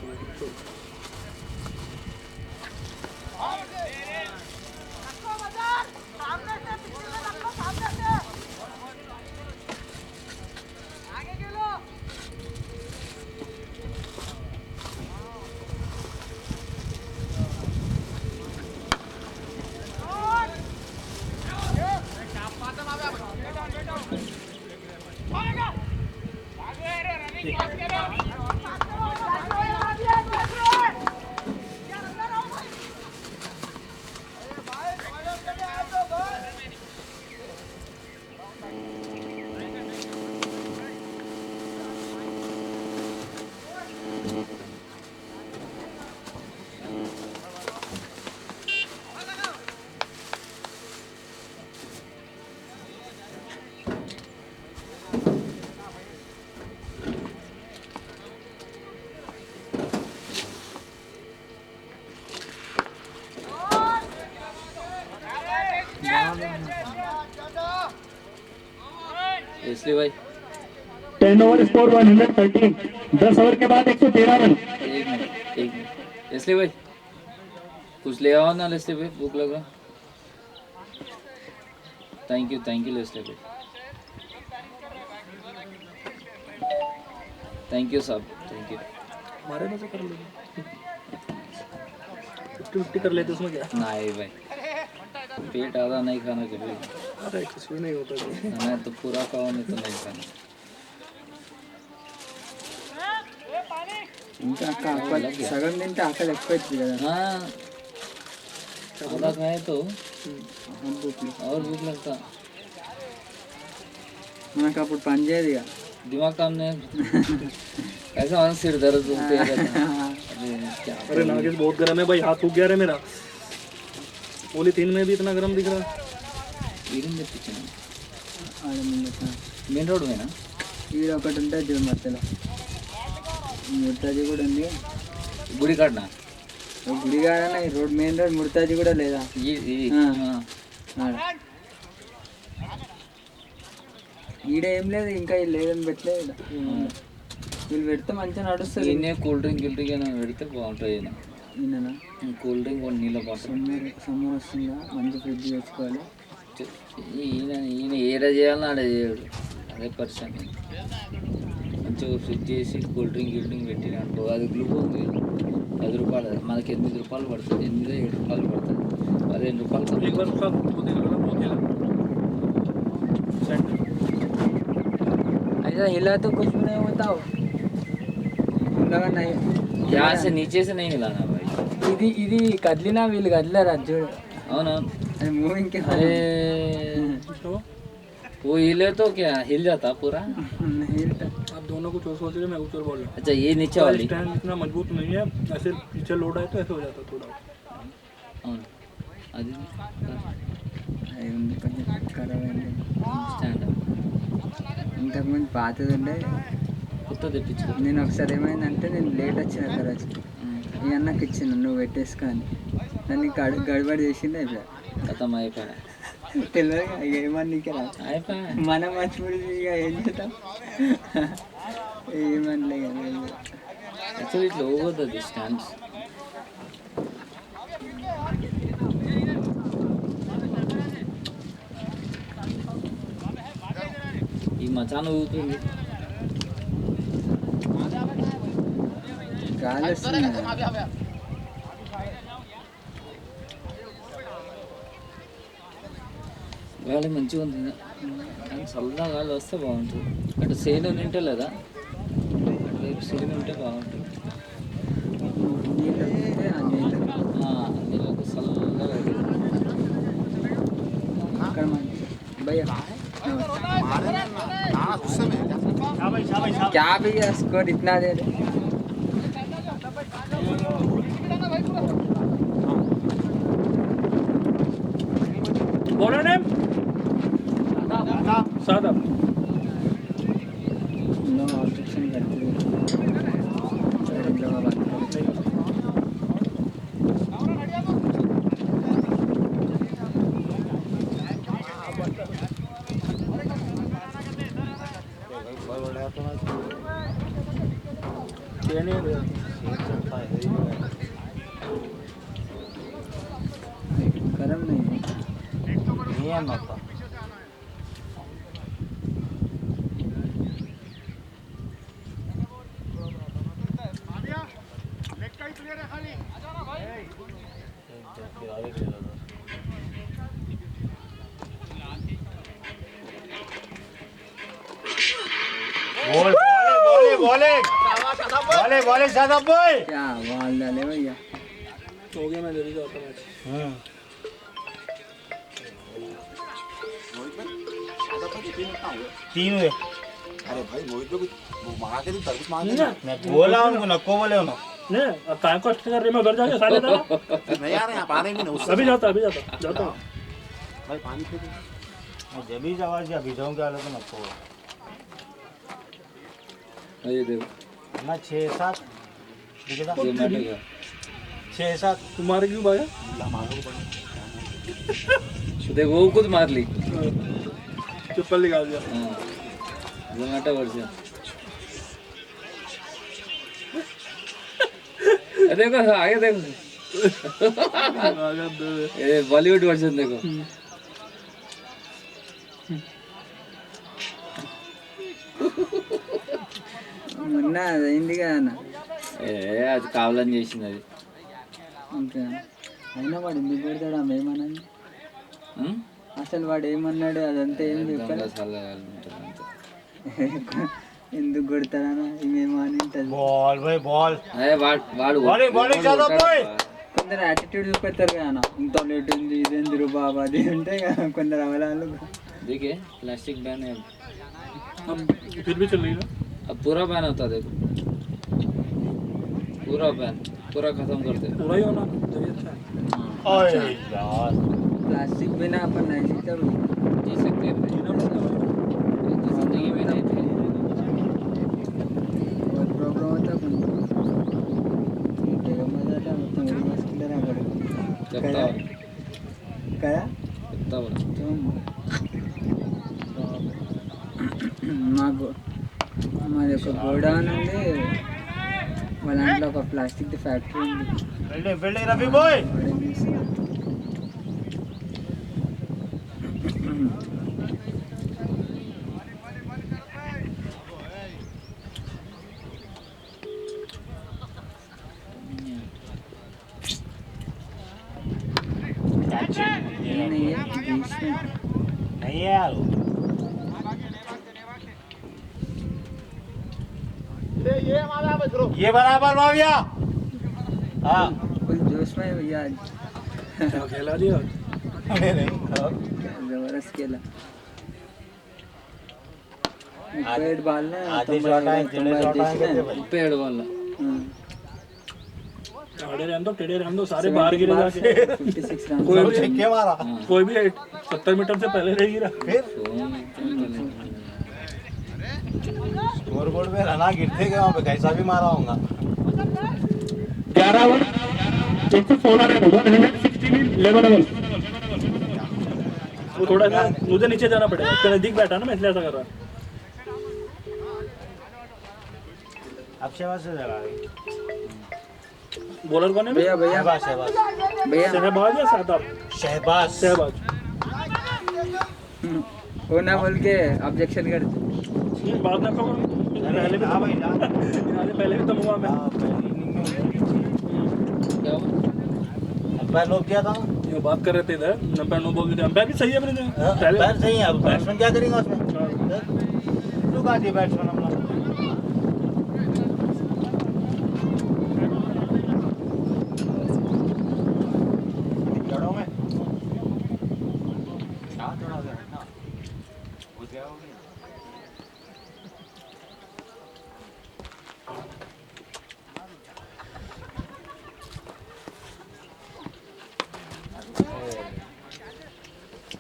इसलिए भाई 10 ओवर स्कोर 113, 10 ओवर के बाद 113 रन। एक मिनट इसलिए भाई कुछ ले आओ ना लेस्ले भाई, भूख लगा। थैंक यू लेस्ले भाई, थैंक यू साहब, थैंक यू। हमारे में से कर लेंगे 50-50 कर लेते उसमें क्या। नहीं भाई पेट आधा नहीं खाना कभी, अरे कुछ भी नहीं होता जी। मैं तो पूरा खाओ नहीं तो नहीं खाना। ఇంకా ఆకలి సగం తింటే ఆకలి ఎక్కువ అవుతుంది కదా हाँ आधा खाए तो భూక్లు और भूख लगता, మనకు అప్పుడు పని చేయదు ఇక दिमाग काम नहीं ऐसा हमारा सिर दर्द होते रहता है। अरे क्या अरे नागेश बहुत गर्म है भाई, हाथ सूख गया रे मेरा। पॉलीथीन में भी इतना गर्म दिख रहा है। వీరుంది పీछे ఆడ ముందు मेन रोड में ना ఈడ ఒకటి ఉంటుంది చూడు మధ్యలో ముర్తాజీ కూడా ఉంది गुड़ी काटना గుడి కాడనే రోడ్ మెయిన్ రోడ్ ముర్తాజీ కూడా లేదా ये हाँ। हाँ ఆడ. ఈడ ఏం లేదు ఇంకా ఇది లేదని పెట్టలేదు ఈడ. వీళ్ళు పెడితే మంచిగా నడుస్తుంది ఈయనే కూల్ డ్రింక్ ఏమైనా పెడితే బాగుంటుంది ఈయన. ఈయననా కూల్ డ్రింక్ కొన్ని నీళ్ళ బాటిల్ సమ్మర్ వస్తుందా మంచి ఫ్రిడ్జ్ తెచ్చుకోవాలి ఈయన ఈయన ఏడా చేయాలన్నా ఆడ చేయడు, అదే పర్సన్. మంచిగా ఫ్రిడ్జ్ చేసి కూల్ డ్రింక్ పెట్టిన అనుకో, అది గ్లూకోజ్ 10 రూపాయలు, మనకి 8 రూపాయలు పడుతుంది, 8-7 రూపాయలు పడుతుంది, 15 రూపాయలు एक बार उसका वो देख लो ना, वो खेला सेंटर। ऐसा हिला तो कुछ भी नहीं होता हो लगा नहीं यहाँ से नीचे से नहीं हिलाना भाई. ఇది ఇది కదిలినా వీళ్ళు కదిలేరు అది చూడు అవునవును. అది మూవింగ్ के अरे वो हिले तो क्या हिल जाता पूरा. आप दोनों कुछ और सोच रहे, मैं कुछ और बोल रहा हूँ। अच्छा ये नीचे वाली स्टैंड इतना मजबूत नहीं है, ऐसे पीछे लोड आए तो ऐसे हो जाता थोड़ा। అవును అది అది ఉంది కొంచెం ఖరాబ్ అయింది స్టాండ్ ఇంతకుముందు పాతది ఉండే కొత్త తెప్పించుకో. నేను ఒకసారి ఏమైందంటే నేను లేట్ వచ్చిన రోజు ఈ అన్నకి ఇచ్చిన నువ్వు పెట్టేసుకో అని నన్ను గడబడి చేసింది అయిపోయా ఖతం అయిపోయా తెలియదు ఇక ఏమన్నా నీకే రా అయిపోయా. మనం మర్చిపోయి ఇక ఏం చేద్దాం ఏమనలే కదా యాక్చువల్లీ ఇట్లా పోగొద్దు స్టాండ్స్. ఈ మచాన్ ఊగుతుంది. గాలి వస్తుంది గాలి మంచిగా ఉంది కానీ చల్లగా గాలి వస్తే బాగుంటుంది. అటు సేను ఉంటే లేదా అటువైపు సేను ఉంటే బాగుంటుంది. నీళ్ళు వస్తే ఆ నీళ్ళు నీళ్ళకు చల్లగా అక్కడ మంచి భయ్యా क्या भैया स्कोर इतना दे रहे बोलो नेम सादा लोग ऑब्जेक्शन करते हैं बात करते हैं गरम नहीं है क्या बॉल डाले भैया हो गया, मैं जल्दी जाता मैच। तीन हुए. अरे भाई मोहित को मांगा के तरबूज मांगे ना मैं बोला उनको नको बोले उन्होंने. नहीं, अब टाइम कॉस्ट कर रहे, मैं घर जाके खा लेता हूँ। नहीं यार यहाँ पानी भी नहीं उससे अभी जाता हूँ। भाई पानी फेंको जब भी जावाज या भिजाऊंगे आलो तो नको. ये देखो ना 6-7 दिखेगा ये मैटर 6-7 तुम्हारे क्यों भाई? देखो वो खुद मार ली. चप्पल निकाल दिया। हाँ जोमेटो वर्जन देखो आगे देखो ये बॉलीवुड वर्जन देखो మొన్న అయింది కదా అన్న. అది కావాలని చేసింది అది ఇంకా అయినా వాడు ఎందుకు కొడతాడు ఆమె ఏమన్నది అసలు వాడు ఏమన్నాడు అదంతా ఏం చెప్పాలి ఎందుకు కొడతాడన్నా ఇవేమో అని ఉంటుంది కొందరు యాటిట్యూడ్ చూపెడతారు కదా అన్న ఇంత లేట్ ఉంది ఇదేంది బాబా అది ఉంటే కదా కొందరు అవలాలు देखिए प्लास्टिक बैन है अब फिर भी चल रही है ना अब पूरा बैन होता है देखो पूरा बैन पूरा खत्म करते पूरा ही होना तभी अच्छा है प्लास्टिक बिना अपन नहीं जीता जी सकते हैं जिंदगी में नहीं थे बहुत प्रॉब्लम होता अपन मजा आता मतलब मस्त किधर आ गए करा మాకు మాది ఒక గోడౌన్ ఉంది వాళ్ళ దాంట్లో ఒక ప్లాస్టిక్ ఫ్యాక్టరీ ఉంది రవి బాయ్ नहीं है यार ये बराबर माविया हाँ कुछ जोश में भैया आज क्या खेला दिया जबरदस्त खेला पेड़ बालना पेड़ वाला टेढ़े रहने दो सारे बाहर गिरे जाके 56 रन कोई भी 70 मीटर से पहले नहीं गिरा स्कोर बोर्ड पे रना गिरते गए वहाँ पे कैसा भी मारा होगा 11 ओवर 116 11 ओवर वो थोड़ा सा मुझे नीचे जाना पड़ेगा इसके नजदीक बैठा ना मैं इसलिए ऐसा कर रहा अब शहबाज से जरा बॉलर कौन है भैया भैया शहबाज भैया शहबाज या सादाब शहबाज वो ना बोल के ऑब्जेक्शन करते बाद में पहले भी तो हुआ मैं अंपायर लोग क्या था ये बात कर रहे थे इधर अंपायर नो बोल दिया अंपायर भी सही है अपने पहले अंपायर सही है अब बैट्समैन क्या करेंगे उसमें लुक आती है बैट्समैन अपना जड़ों में क्या जड़ा गया ना हो गया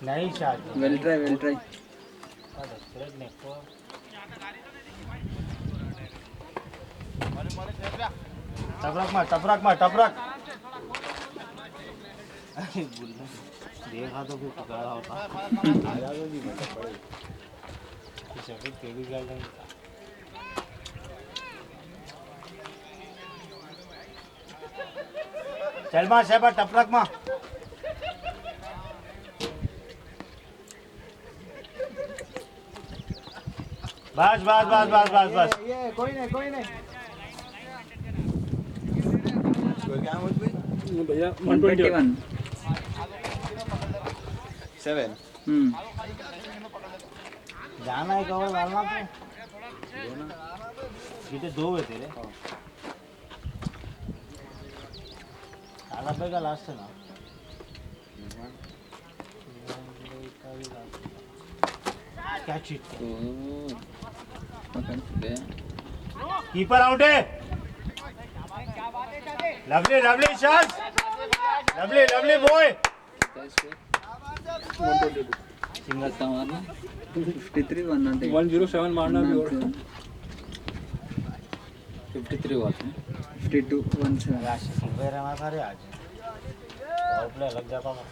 नहीं शायद वेल ट्राई टपरक देखा तो फिर पकड़ा होता आया तो नहीं पड़े तेरी गल नहीं चल मां शहबाज टपरक मां बस ये कोई नहीं क्या मुझ भैया 121 7 जाना है कवर डालना तो सीधे 2 है तेरे पे का लास्ट है ना क्या चीट कीपर आउट है lovely shot lovely boy single था मारना 53 1 107 मारना भी और 53 वाला 52 17 सिंगल रहना था रे आज और प्ले लग जाता था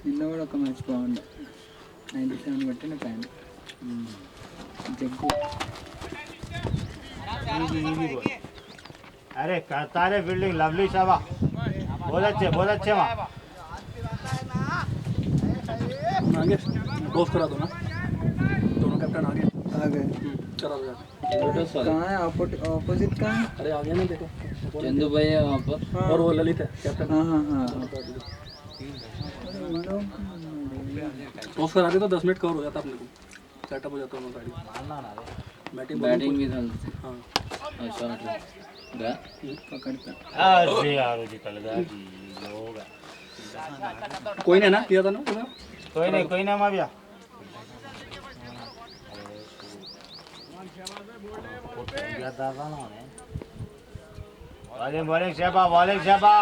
నిన్న కూడా ఒక మ్యాచ్ బాగుండే 97 కొట్టిన పైన జగ్గు अरे करता रे फील्डिंग लवली शाबा बहुत अच्छे वहाँ आगे ऑफ करा दो ना, दोनों कैप्टन आगे आ गए करा दो यार। लोटस वाले कहाँ है ऑपोजिट कहाँ है अरे आगे ना देखो, चंदू भाई है वहाँ पर। और वो ललित है कैप्टन। हाँ हाँ हाँ ऑफ करा दे तो 10 मिनट कवर हो जाता अपने को, सेटअप हो जाता है गाड़ी। बैटिंग भी था। हाँ शॉट गया पकड़ता अरे यार निकल गया होगा कोई नहीं ना किया था ना तुम्हें? कोई नहीं माविया बॉलिंग शहबा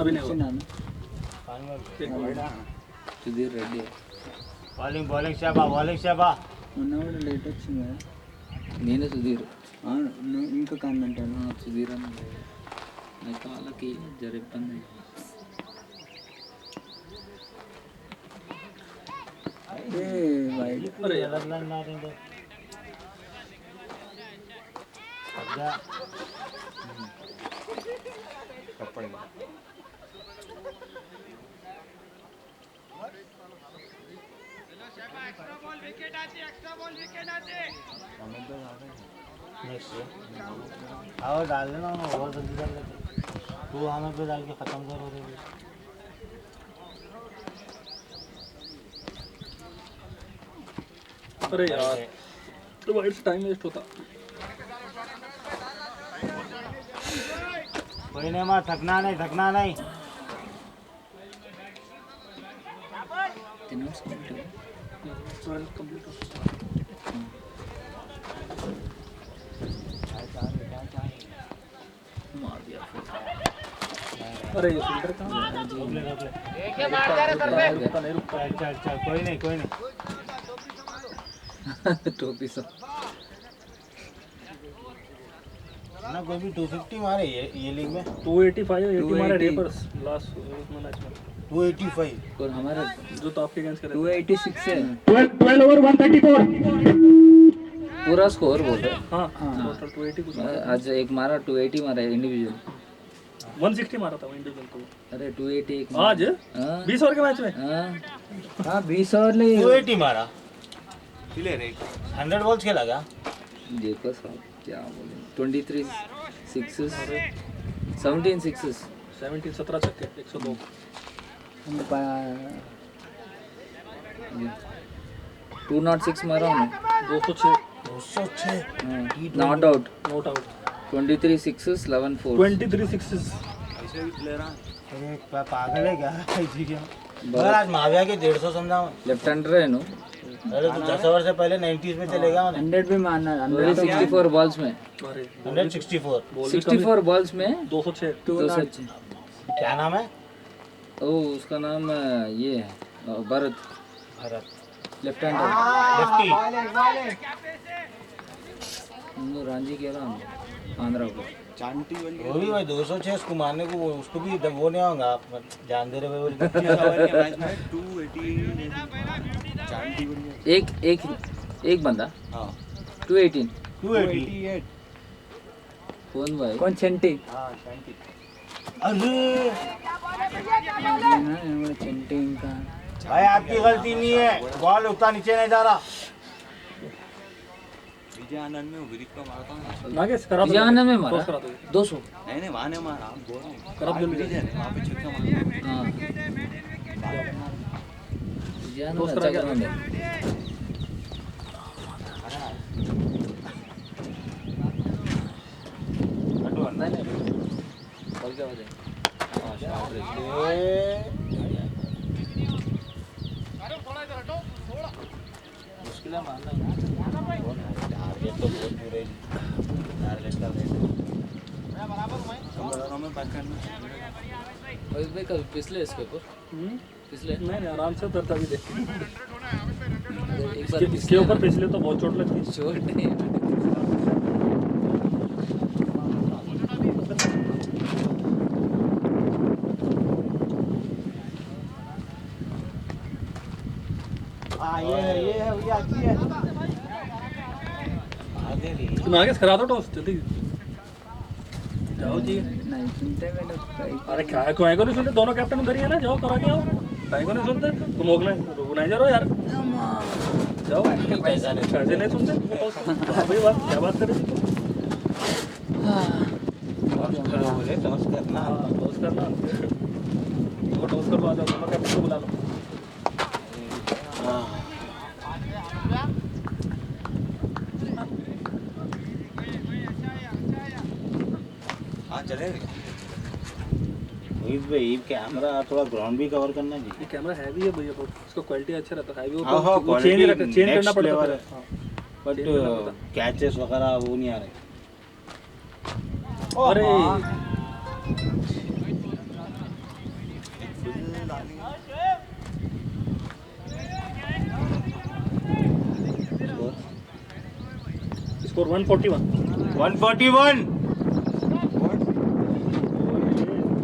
अभी नहीं हुआ। सुधीर रेड्डी बॉलिंग शहबा మొన్న కూడా లేట్ వచ్చింది కదా నేనే సుధీర్ ఇంకా కామెంటాను సుధీర్ అని నాకు వాళ్ళకి జర ఇబ్బంది వైడ్ अरे यार आओ डाल लेना और जल्दी कर लेते तू हमें पे डाल के खत्म करो रे अरे यार तो वाइड से टाइम वेस्ट होता। कोई नहीं माँ थकना नहीं 10 minutes कंप्लीट मार दिया अरे ये फिल्टर कहाँ चल कोई नहीं टोपी सब ना कोई भी 250 मारे ये लीग में 285 80 मारा रेपर्स लास्ट मैच में 285 और हमारे जो तो आपके अगेंस्ट करे 286 है 12 over 134 पूरा स्कोर बोल रहे हाँ टोटल 280 कुछ हैं। आज एक मारा 280 मारा इंडिविजुअल 160 मारा था वो इंडिविजुअल को अरे 280 एक आज हाँ 20 ओवर के मैच में। हाँ हाँ 20 ओवर ले 280 मारा 100 बॉल्स खेला क्या देखो साहब क्या बोले 23 सिक्सेस 17 सिक्सेस 17 छक्के 102 206 मारा हूँ 206 not out not out 23 sixes 11 four 23 sixes. अरे पागल है क्या आज माविया के 150 समझा लेफ्ट हैंडर है नो अरे तो 10 ओवर से पहले 90s में चलेगा 100 भी मारना 64 बॉल्स में अरे 164 64 बॉल्स में 206 206 क्या नाम है ओ उसका नाम ये है भरत लेफ्ट हैंडर लेफ्टी रांझी कह रहा हूँ आंध्रा को वो भी भाई 206 उसको मारने को उसको भी वो नहीं होगा जान दे रहे एक बंदा 218 288 कौन भाई कौन चंटी अरे चंटी इनका भाई आपकी गलती नहीं है बॉल उतना नीचे नहीं जा रहा नागेश करा दो विजयानंद में मारा करा दो 200 नहीं वहाँ ने मारा आप बोल रहे हो करा दो जल्दी वहाँ पे छक्का मारा हाँ विजयानंद दोस्त अच्छा करा ग्राउंड है नहीं बॉल क्या हो जाए हाँ शॉट टारगेट तो बहुत दूर है, टारगेट का रेट कम लगाओ में बात करना। और भाई कभी पिछले इसके ऊपर पिछले नहीं आराम से उतरता भी देख एक बार इसके ऊपर पिछले तो बहुत चोट लगती है। चोट नहीं ये है भैया अच्छी है। आगे भी तुम आगे करा दो टॉस जल्दी जाओ जी। नहीं सुनते मैंने कहीं अरे क्या है क्यों नहीं सुनते, दोनों कैप्टन उधर ही है ना, जाओ करा के आओ। कहीं को नहीं सुनते तुम रुकना जा रहो यार, जाओ। पैसा नहीं पैसे नहीं सुनते भाई, बात क्या बात कर रहे थे बोले टॉस करना। टॉस करना, वो टॉस करवा दो, दोनों कैप्टन को बुला लो। हाँ चले मोहित भाई, कैमरा थोड़ा ग्राउंड भी कवर करना जी। ये कैमरा हैवी है भैया, बहुत इसका क्वालिटी अच्छा रहता है, हाँ, वो चेंज करना पड़ता है। बट कैचेस वगैरह वो नहीं आ रहे। अरे स्कोर 141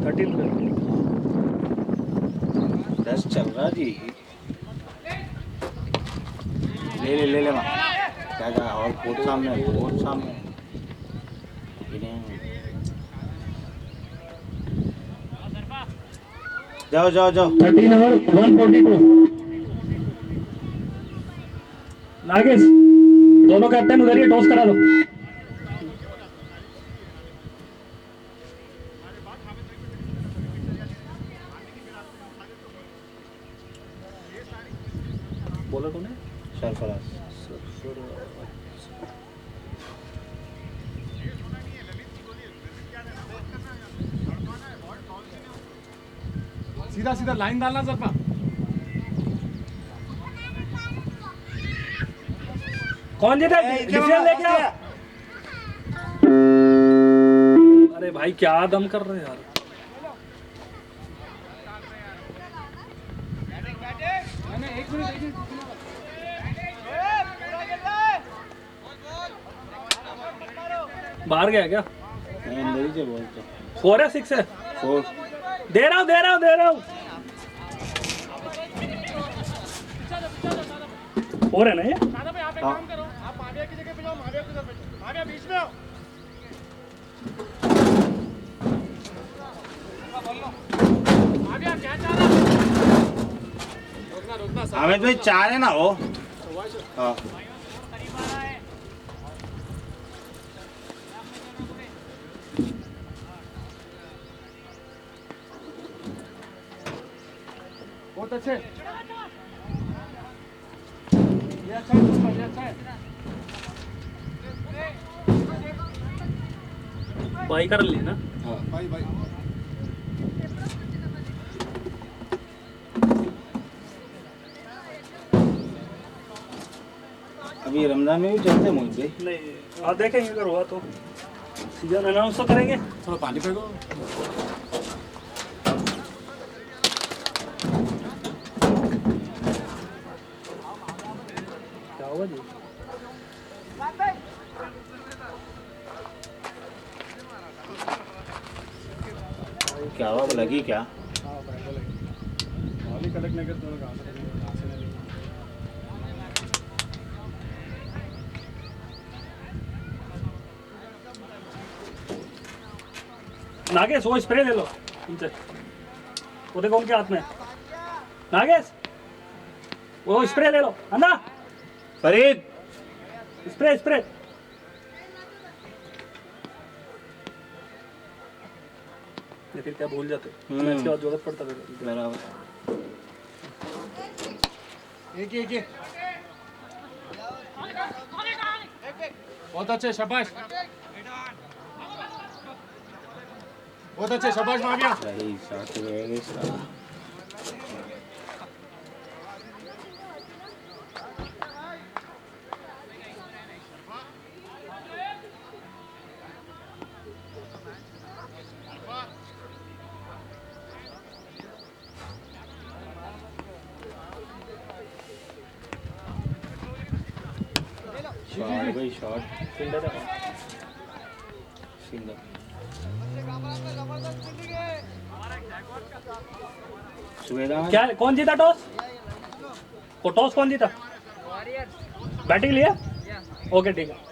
13 पे 10 चल रहा जी। ले ले माँ क्या और कोर्ट सामने जाओ 13 ओवर 142। नागेश दोनों कैप्टन उधर ही टॉस करा दो। बॉलर कौन है? सरफराज। सीधा सीधा लाइन डालना सर पा। कौन जीता? डिसीजन लेके आओ। अरे भाई क्या दम कर रहे हैं यार। बाहर गया क्या? अंदर ही बोल तो 4 है 6 है? 4 दे रहा हूँ 4 है ना ये? दादा भाई आप एक काम करो, आप माविया की जगह पे जाओ, माविया की तरफ माविया बीच में आओ। माविया क्या चाह रहा है? रुकना अमित भाई 4 है ना वो। हाँ बहुत अच्छे, ये अच्छा है, ये अच्छा है। भाई कर ली ना? भाई अभी रमजान में भी चलते हैं मोहित भाई। नहीं आप देखेंगे, अगर हुआ तो सीजन अनाउंस तो करेंगे। थोड़ा पानी फेंको। क्या होगा जी? क्या हुआ, लगी क्या? कलेक्ट नहीं करते कहाँ से नागेश वो स्प्रे ले लो उनसे, वो देखो उनके हाथ में। नागेश वो स्प्रे ले लो, अन्ना फरीद स्प्रे। ये फिर क्या भूल जाते, मैच के बाद जरूरत पड़ता है। बराबर। एक बहुत अच्छे, शाबाश, बहुत अच्छे, शाबाश माविया। सही शॉट रहेगा इसका। शॉट भाई शॉट फील्डर है सिंगल सुबेदा क्या कौन जीता टॉस वो टॉस कौन जीता बैटिंग लिया ओके ठीक है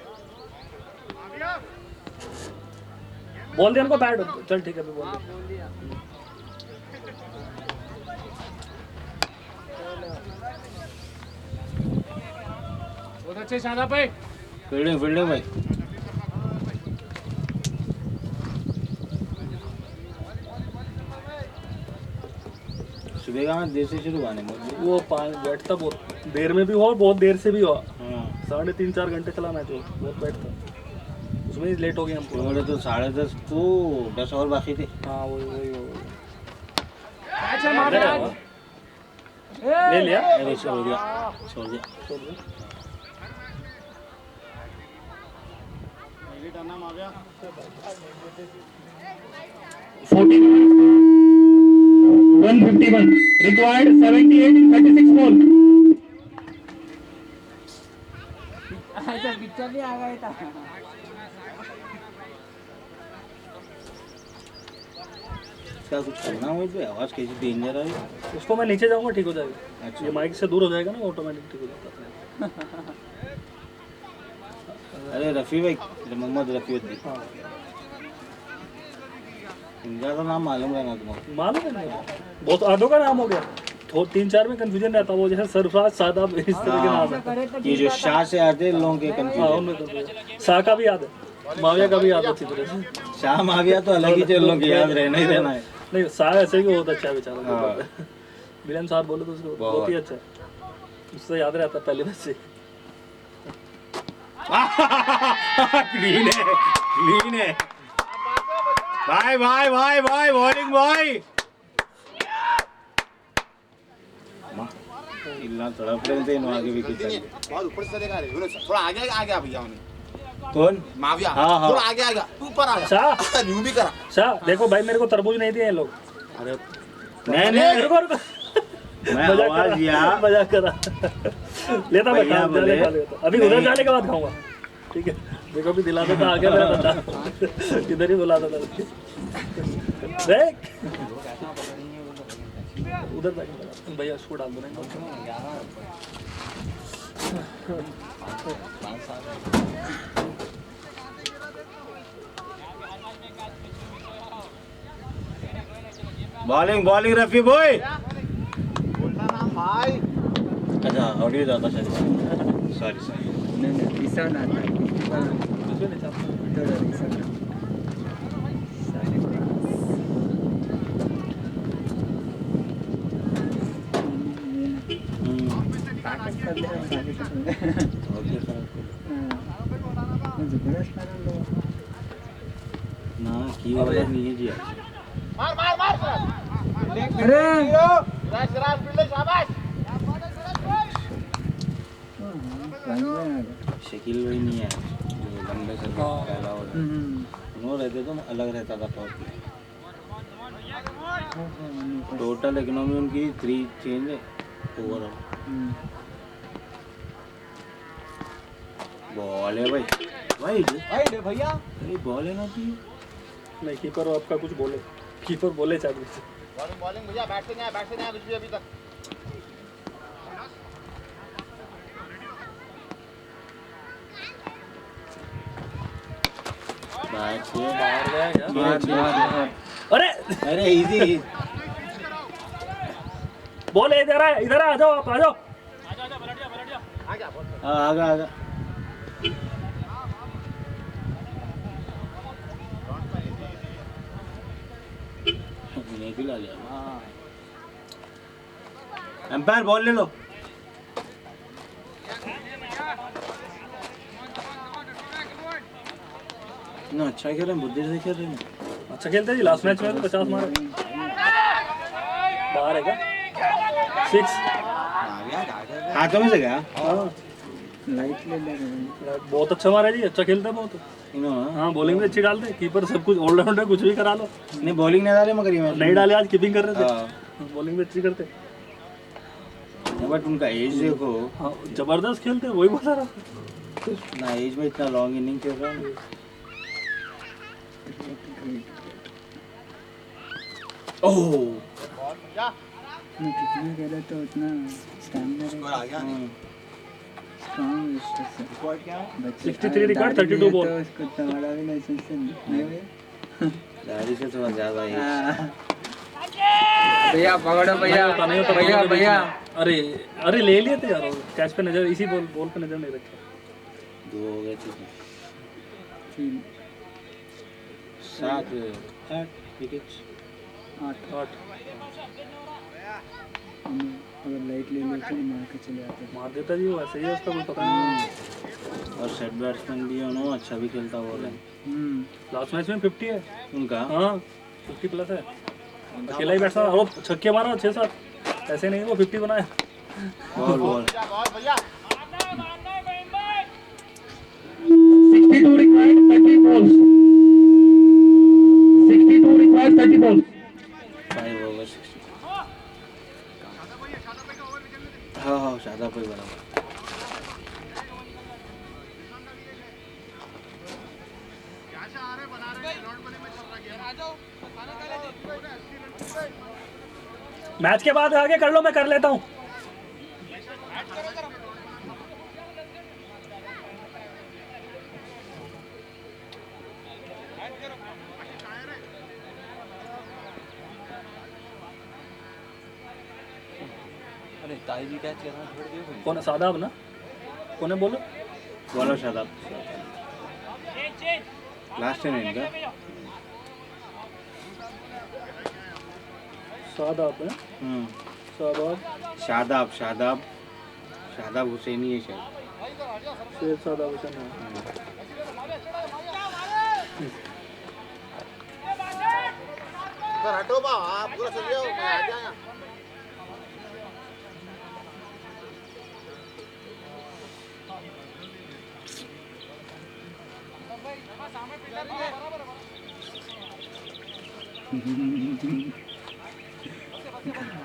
बोल दिया उनको बैट चल ठीक है अभी बोल दिया बहुत अच्छे शादाब भाई फील्डिंग फील्डिंग भाई सुबेगा में देर से शुरू आने मुझे वो बैठता बहुत देर में भी हुआ और बहुत देर से भी हुआ हाँ 3.5-4 घंटे चला मैच वो बहुत बैठता उसमें लेट हो गया हमको बोले तो 10:30 तो 10 और बाकी थे हाँ वही अच्छा मार दिया ले लिया अरे छोड़ दिया छोड़ दिया 151 required 78 in 36 ball. अच्छा पिक्चर भी आ गया था क्या कुछ करना हो पे आवाज कैसी डेंजर है उसको मैं नीचे जाऊंगा ठीक हो जाएगा अच्छा। ये माइक से दूर हो जाएगा ना ऑटोमेटिक ठीक हो जाता है अरे रफी भाई मोहम्मद रफी उद्दीन हाँ इनका तो नाम मालूम है ना तुम्हें मालूम है ना बहुत आधों का नाम हो गया तो 3-4 में कंफ्यूजन रहता वो जैसे सरफराज सादाब इस तरह के नाम है ये जो शाह से आते हैं लोगों के हाँ कंफ्यूजन उनमें confusion। शाह का भी याद है माविया का भी याद है अच्छी तरह से शाह माविया तो अलग ही चल लोग याद रहना ही रहना है नहीं शाह ऐसे भी बहुत अच्छा है बेचारा हाँ। विलियम साहब बोले तो उसको बहुत ही अच्छा है उससे याद रहता है पहले बस से क्लीन है भाई भाई भाई भाई बॉलिंग भाई इल्ला तड़प रहे थे इन आगे भी कुछ बहुत ऊपर से देखा रे थोड़ा आगे आ गया भैया उन्हें कौन माविया हाँ, हाँ। थोड़ा आगे आ गया ऊपर आ गया शाह न्यू भी करा शाह देखो भाई मेरे को तरबूज नहीं दिए हैं लोग अरे नहीं रुको रुको मैं मजाक आवाज करा, दिया मजाक करा लेता मैं भैया काम बोले, जाने खा लेता अभी उधर नहीं। जाने के बाद खाऊंगा ठीक है देखो अभी दिला देता आगे मेरा बता इधर ही बुला देता देख उधर जाके भैया उसको डाल दो नहीं बॉलिंग बॉलिंग रफी बॉय भाई अच्छा ऑडियो जाता शायद सॉरी सॉरी नहीं ईशान आता है कुछ नहीं चाहता इधर ईशान ताकत कर दे ना की वाला नहीं है जी मार मार मार अरे सिराज फील्ड शाबाश शकील भाई नहीं है जो लंबे से पहला वाला वो रहते तो अलग रहता था टॉप टोटल इकोनॉमी उनकी 3 चेंज है ओवरऑल बॉल है भाई वाइड भैया ये बॉल है ना थी नहीं कीपर आपका कुछ बोले कीपर बोले चाहे बॉलिंग बॉलिंग भैया बैट से नहीं आया कुछ भी अभी तक बैट से बाहर गया क्या अरे अरे इजी बोल इधर आ जाओ आप आ जाओ आगा आगा नहीं पिला लिया एम्पायर बॉल ले लो ना अच्छा खेल रहे हैं बुद्धि से खेल रहे हैं अच्छा खेलते जी लास्ट मैच में तो 50 मारे बाहर है क्या 6 हाथों में से गया लाइट ले ले बहुत अच्छा मारा जी अच्छा खेलता है बहुत इन्होंने हाँ बॉलिंग भी अच्छी डालते कीपर सब कुछ ऑलराउंडर कुछ भी करा लो नहीं बॉलिंग नहीं डाले मगर ये मैच नहीं डाले आज कीपिंग कर रहे थे हाँ। बॉलिंग भी अच्छी करते बट उनका एज देखो हाँ जबरदस्त खेलते वही बता रहा ना एज में इतना लॉन्ग इनिंग खेल रहा हूँ। ओह मैं कितना खेला तो उतना स्टैमिना आ गया स्ट्रॉन्ग है। रिकॉर्ड क्या है? 63 रिकॉर्ड 32 बॉल। तो उसको तगड़ा भी लाइसेंस नहीं भैया। डैडी से थोड़ा ज्यादा है। हाँ। भैया पकड़ो भैया नहीं होता भैया भैया। अरे अरे ले लिए थे यार, कैच पे नजर, इसी बॉल पे नजर नहीं रखे। 2 हो गए थे। 3 7 8 विकेट्स। 8 अगर लाइट ले लेते तो मार के चले आते। मार देता जी, वो ऐसे ही है, उसका कोई पता नहीं। और सेट बैट्समैन भी है ना, अच्छा भी खेलता बोल है। लास्ट मैच में 50 है उनका। हाँ 50 प्लस है, अकेला ही बैट्समैन। वो छक्के मारा 6-7, ऐसे नहीं वो 50 बनाया। Ball ball 62 required 30 balls. 62 required 30 balls. 5 over 60। हाँ हाँ शादाब भाई बराबर। मैच के बाद आगे कर लो, मैं कर लेता हूँ। अरे ताई भी कैच करना छोड़ दिया। कौन है? सादाब ना, कौन है बोलो? बोलो शादाब। लास्ट है इनका। सादाब है। शादाब शादाब शादाब हुसैनी है शायद। शेर सादाब हुसैन है। सर हटो बा, आप पूरा चल जाओ, मैं आ जाऊंगा।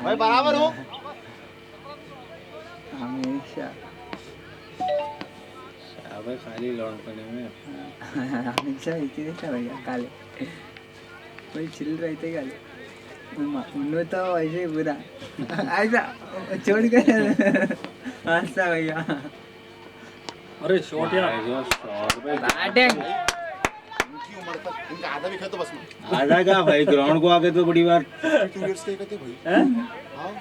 भाई बराबर हो हमेशा। अबे खाली लौंड पड़े में हमेशा इथे रहता भैया काले कोई चिल रहते काले उन्होंने तो ऐसे बुरा ऐसा छोड़ कर हंसता भैया। अरे शॉट यार, बैटिंग इनकी उम्र तक इनका आधा भी खेल तो बस में आधा का भाई, ग्राउंड को आगे तो बड़ी बात। 2 इयर्स के कहते भाई। हैं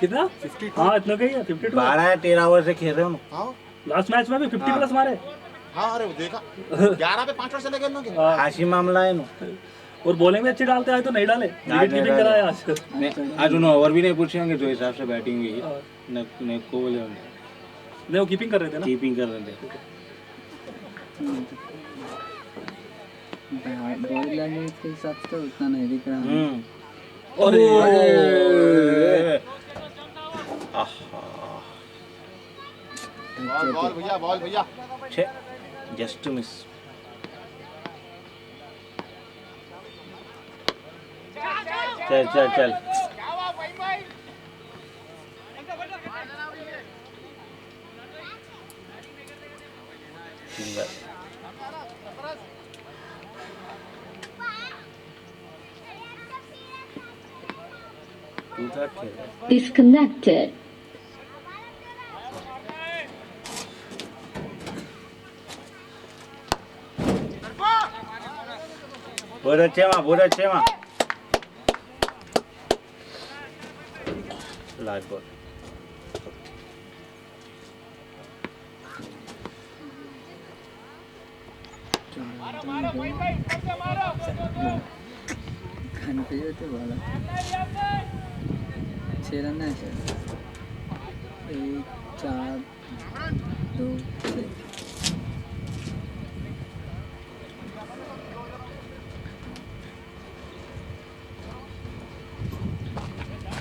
कितना? 52। हाँ इतना का ही है, 52। 12-13 ओवर से खेल रहे हो। हाँ लास्ट मैच में भी 50 प्लस मारे। हाँ अरे वो देखा 11 पे 5 रन से लगे इन लोग के। हाशी मामला है ना। और बॉलिंग में अच्छी डालते हैं तो नहीं डाले, विकेट कीपिंग कराया आज। आज उन्होंने ओवर भी नहीं पूछे होंगे जो हिसाब से बैटिंग हुई है। न को बोले होंगे नहीं, वो कीपिंग कर रहे थे ना। कीपिंग कर रहे थे। बॉडी लैंग्वेज के हिसाब से तो उतना नहीं दिख रहा। बॉल बॉल भैया, बॉल भैया। Just to miss. चल चल चल। सिंगल। Disconnected. बहुत अच्छे माँ, बहुत अच्छे माँ। Last ball. खाने पे होते वाला 6 रन है शायद। 1 4 2 6।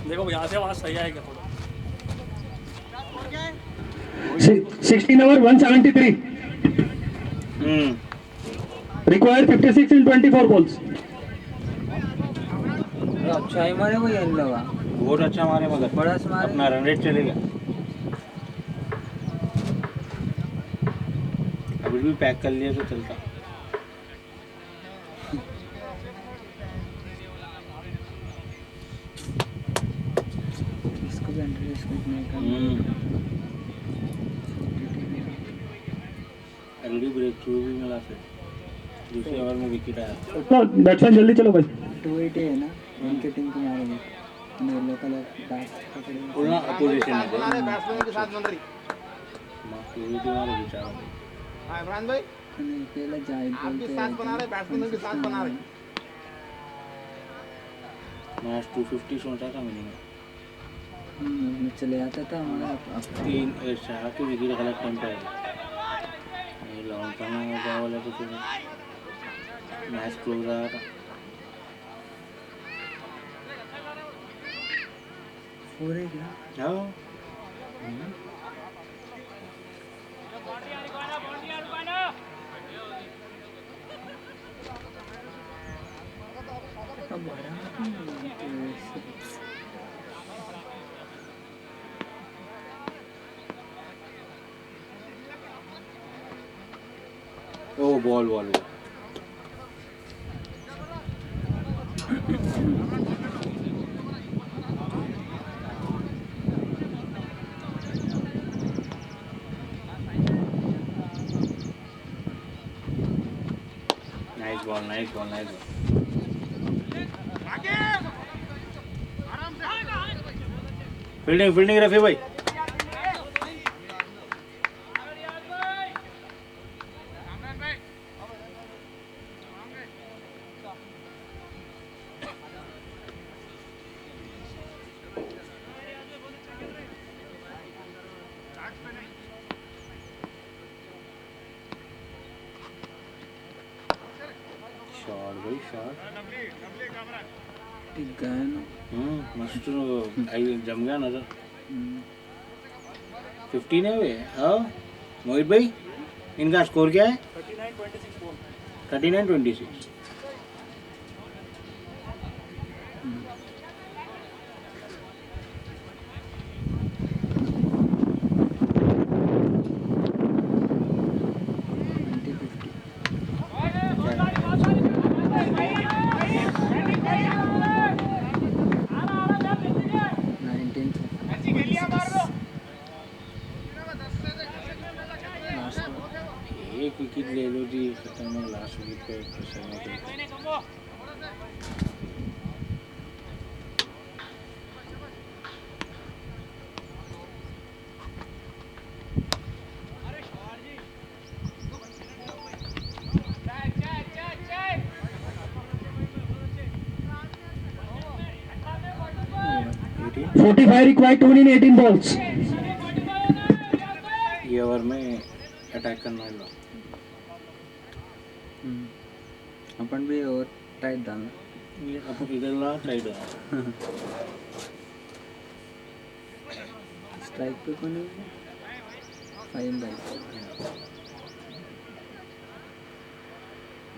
देखो यहाँ से आवाज सही आएगा थोड़ा। 16 over 173. Required 56 in 24 balls. अच्छा ही मारे वो ये लोग। बहुत अच्छा मारे मगर बड़ा मारे। अपना रन रेट चलेगा। अभी भी पैक कर लिया तो चलता। इसको भी अंडर स्कोप नहीं करना। एलडी ब्रेक थ्रू भी मिला फिर दूसरे ओवर में विकेट आया। बैट्समैन जल्दी चलो भाई। 280 है ना, उनके टीम को मारेंगे। येलो कलर बैट पकड़ेंगे। पूरा अपोजिशन है बैट्समैन के साथ बन रही मारे बेचारा। हाँ इमरान भाई नहीं, पहले जाहिद आप भी साथ बना रहे बैट्समैन के साथ बना रहे। मैच 250 सोचा था मैंने। में चले आता था हमारा। तीन शाह की विकेट गलत टाइम पे आई। ये लॉन्ग टर्म में होगा वाला तो फिर मैच क्लोज आया था। 4 है क्या? हाँ अब बड़ा ओ ball ball nice ball nice ball nice ball. Fielding fielding Rafi भाई। शॉट भाई शॉट गन। मस्त आई जम गया नजर। 15 है वे। हाँ मोहित भाई इनका स्कोर क्या है? 39-26। एक विकेट ले लो जी खत्म है लास्ट विकेट पे प्रेशर में। Right. 45 required to win in 18 balls. ये ओवर में अटैक करना है। अपन भी और टाइट डालना। ये अपन इधर ला साइड है। स्ट्राइक पे कौन है? फाइन भाई।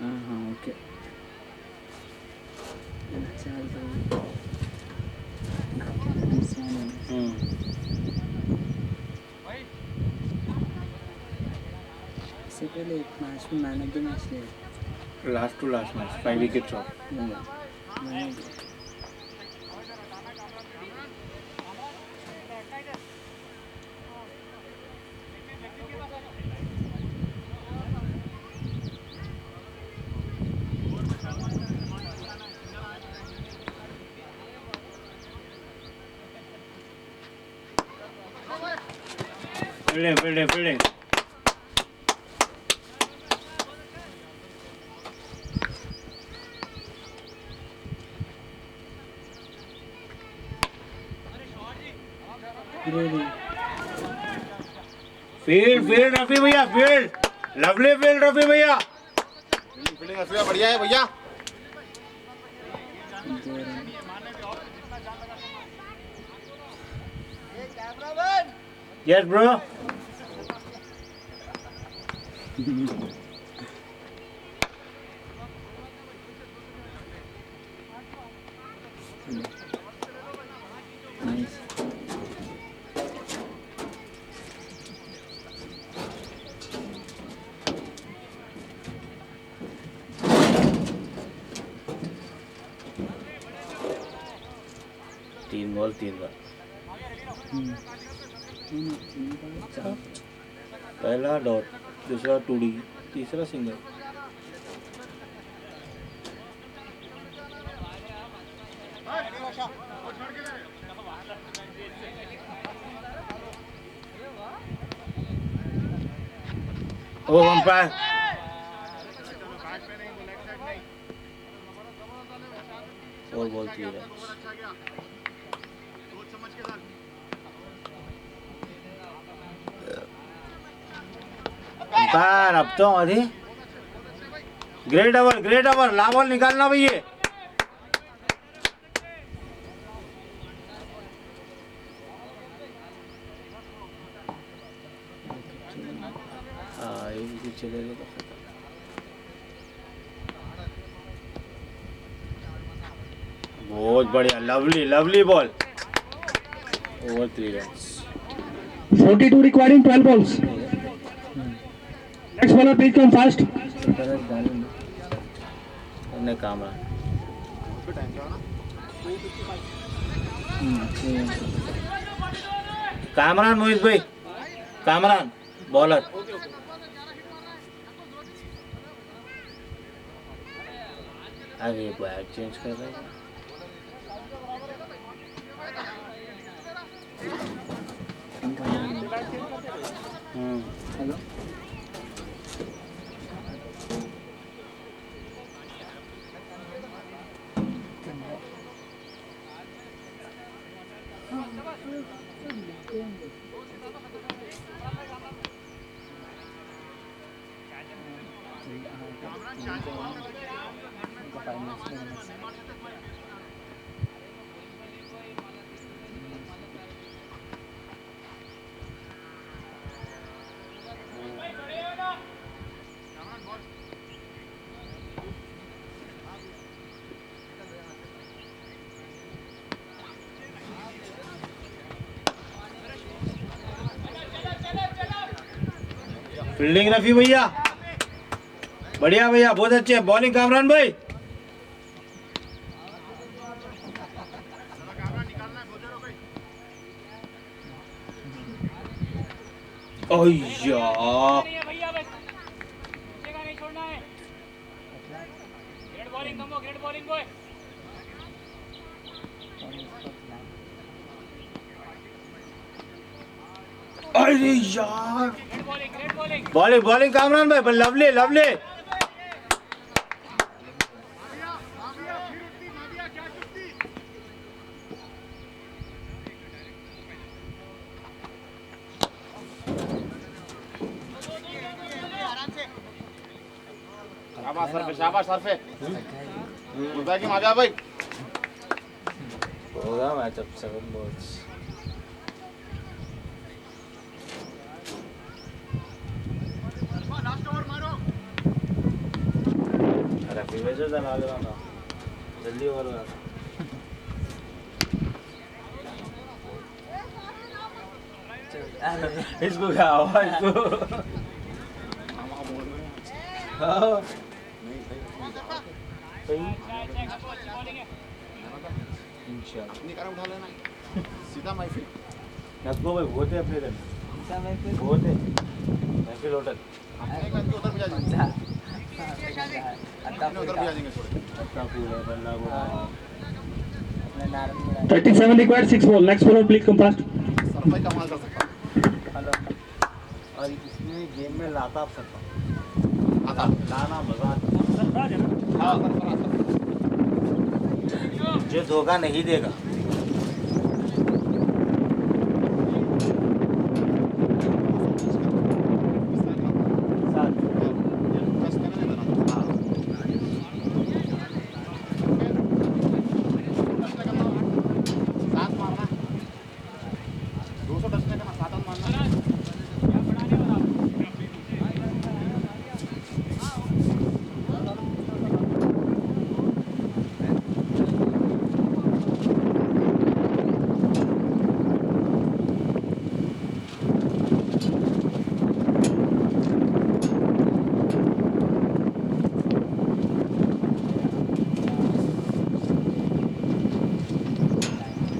हाँ ओके। चल भाई। इससे पहले एक मैच में मैन ऑफ द मैच लिया। Last to last match 5 wickets off. Fielding fielding field field Rafi भैया फील्ड लवली फील्ड रफी भैया। फील्डिंग असलिया बढ़िया है भैया। Yes bro. नाइस। बॉल 3 बार। पहला डॉट, दूसरा टूडी, तीसरा सिंगल। ओ अंपायर और बॉल 3 रन। अंपायर अब तो अरे ग्रेट ओवर ला बॉल निकालना भैया। हाँ ये भी चलेगा तो खत्म। बहुत बढ़िया, lovely ball. Over 3 run. 42 requiring 12 balls. Next bowler, please come fast. ने कामरा कामरान मोहित भाई, कामरान बॉलर। अरे बैट चेंज कर रहे हैं। हेलो फील्डिंग रफी भैया, बढ़िया भैया, बहुत अच्छे। बॉलिंग कामरान भाई। अरे यार बॉलिंग कामरान भाई, लवली। शाबाश सर पे उधर की माजा भाई होगा मैच अब 7 balls। रफी वैसे तो लग रहा था जल्दी ओवर में। इसको क्या हुआ इसको? हाँ निकाल उठा लेना सीधा महफिल। नक्को भाई बहुत है अपने इधर, बहुत है महफिल होटल। उधर भी जा जाएंगे थोड़े। 37 required 6 ball. Next bowler, please come fast. सरफाई कमाल कर सकता और इसमें गेम में लाता आप सकता आता लाना मजा आता। सरफराज है ना? हाँ सरफराज जो धोखा नहीं देगा।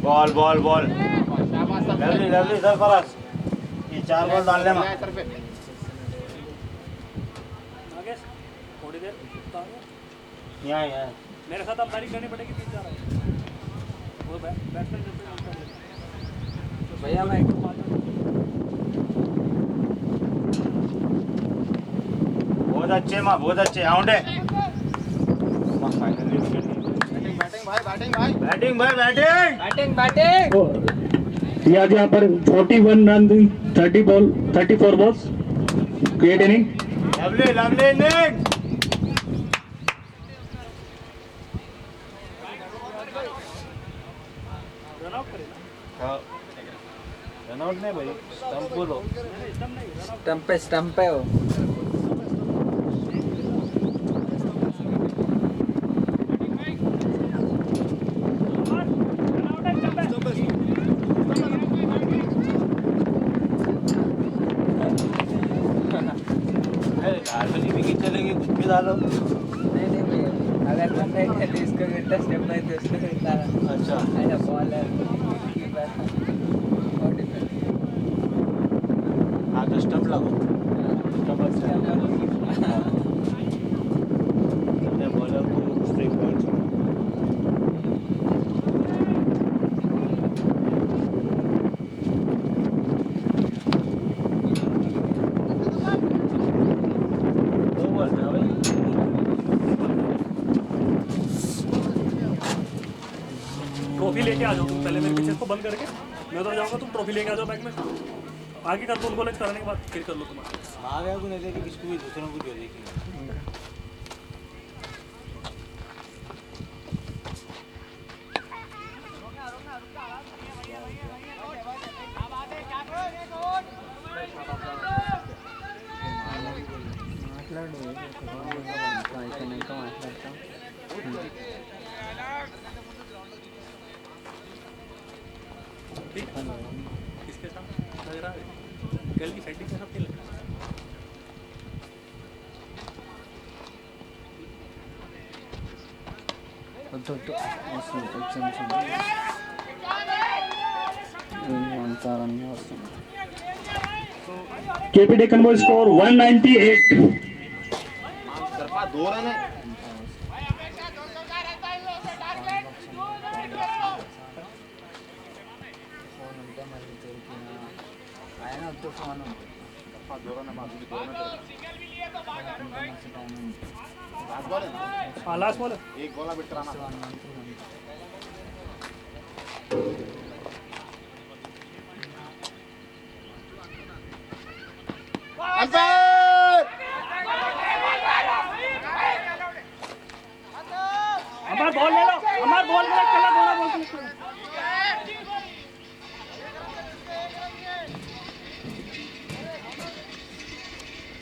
Ball ball ball lovely lovely Sarfaraz ये 4 बॉल डाल लेना नागेश थोड़ी देर तो आगे। यहाँ यहाँ मेरे साथ अब तारीख करनी पड़ेगी 3-4 वो बैट्समैन भैया मैं बहुत अच्छे माँ बहुत अच्छे आउट है बैटिंग भाई बैटिंग ये आज यहाँ पर 41 run 34 balls create inning lovely lovely inning run out करे ना रन आउट नहीं भाई स्टंप बोलो स्टंप पे हो नॉर्मली विकेट चलेगी कुछ भी डालो नहीं भैया अगर रन नहीं है तो इसको गिरता स्टेप बाय तो उसको गिरता अच्छा ऐसा बॉल है कीपर और डिफरेंट हाँ तो स्टंप लगो स्टंप अच्छा है बॉलर को स्ट्राइक पॉइंट ट्रॉफी लेके आ जाओ तुम पहले मेरे पीछे इसको बंद करके मैं उधर जाऊंगा तुम ट्रॉफी लेके आ जाओ बैग में आगे कर दो उनको कॉलेज करने के बाद फिर कर लो तुम्हारा आगे को नहीं देगी किसको भी दूसरों को जो देगी किसके साथ लग रहा है कल की सेटिंग के साथ खेल KP Deccan Boys score 198 2 run है ఆయన వద్దు ఫోన్ 2 रन है बाजू की 2 रन हाँ लास्ट बॉल एक गोला बिट कराना हमारा बॉल ले लो हमारा बॉल ले लो चला दोनों बॉल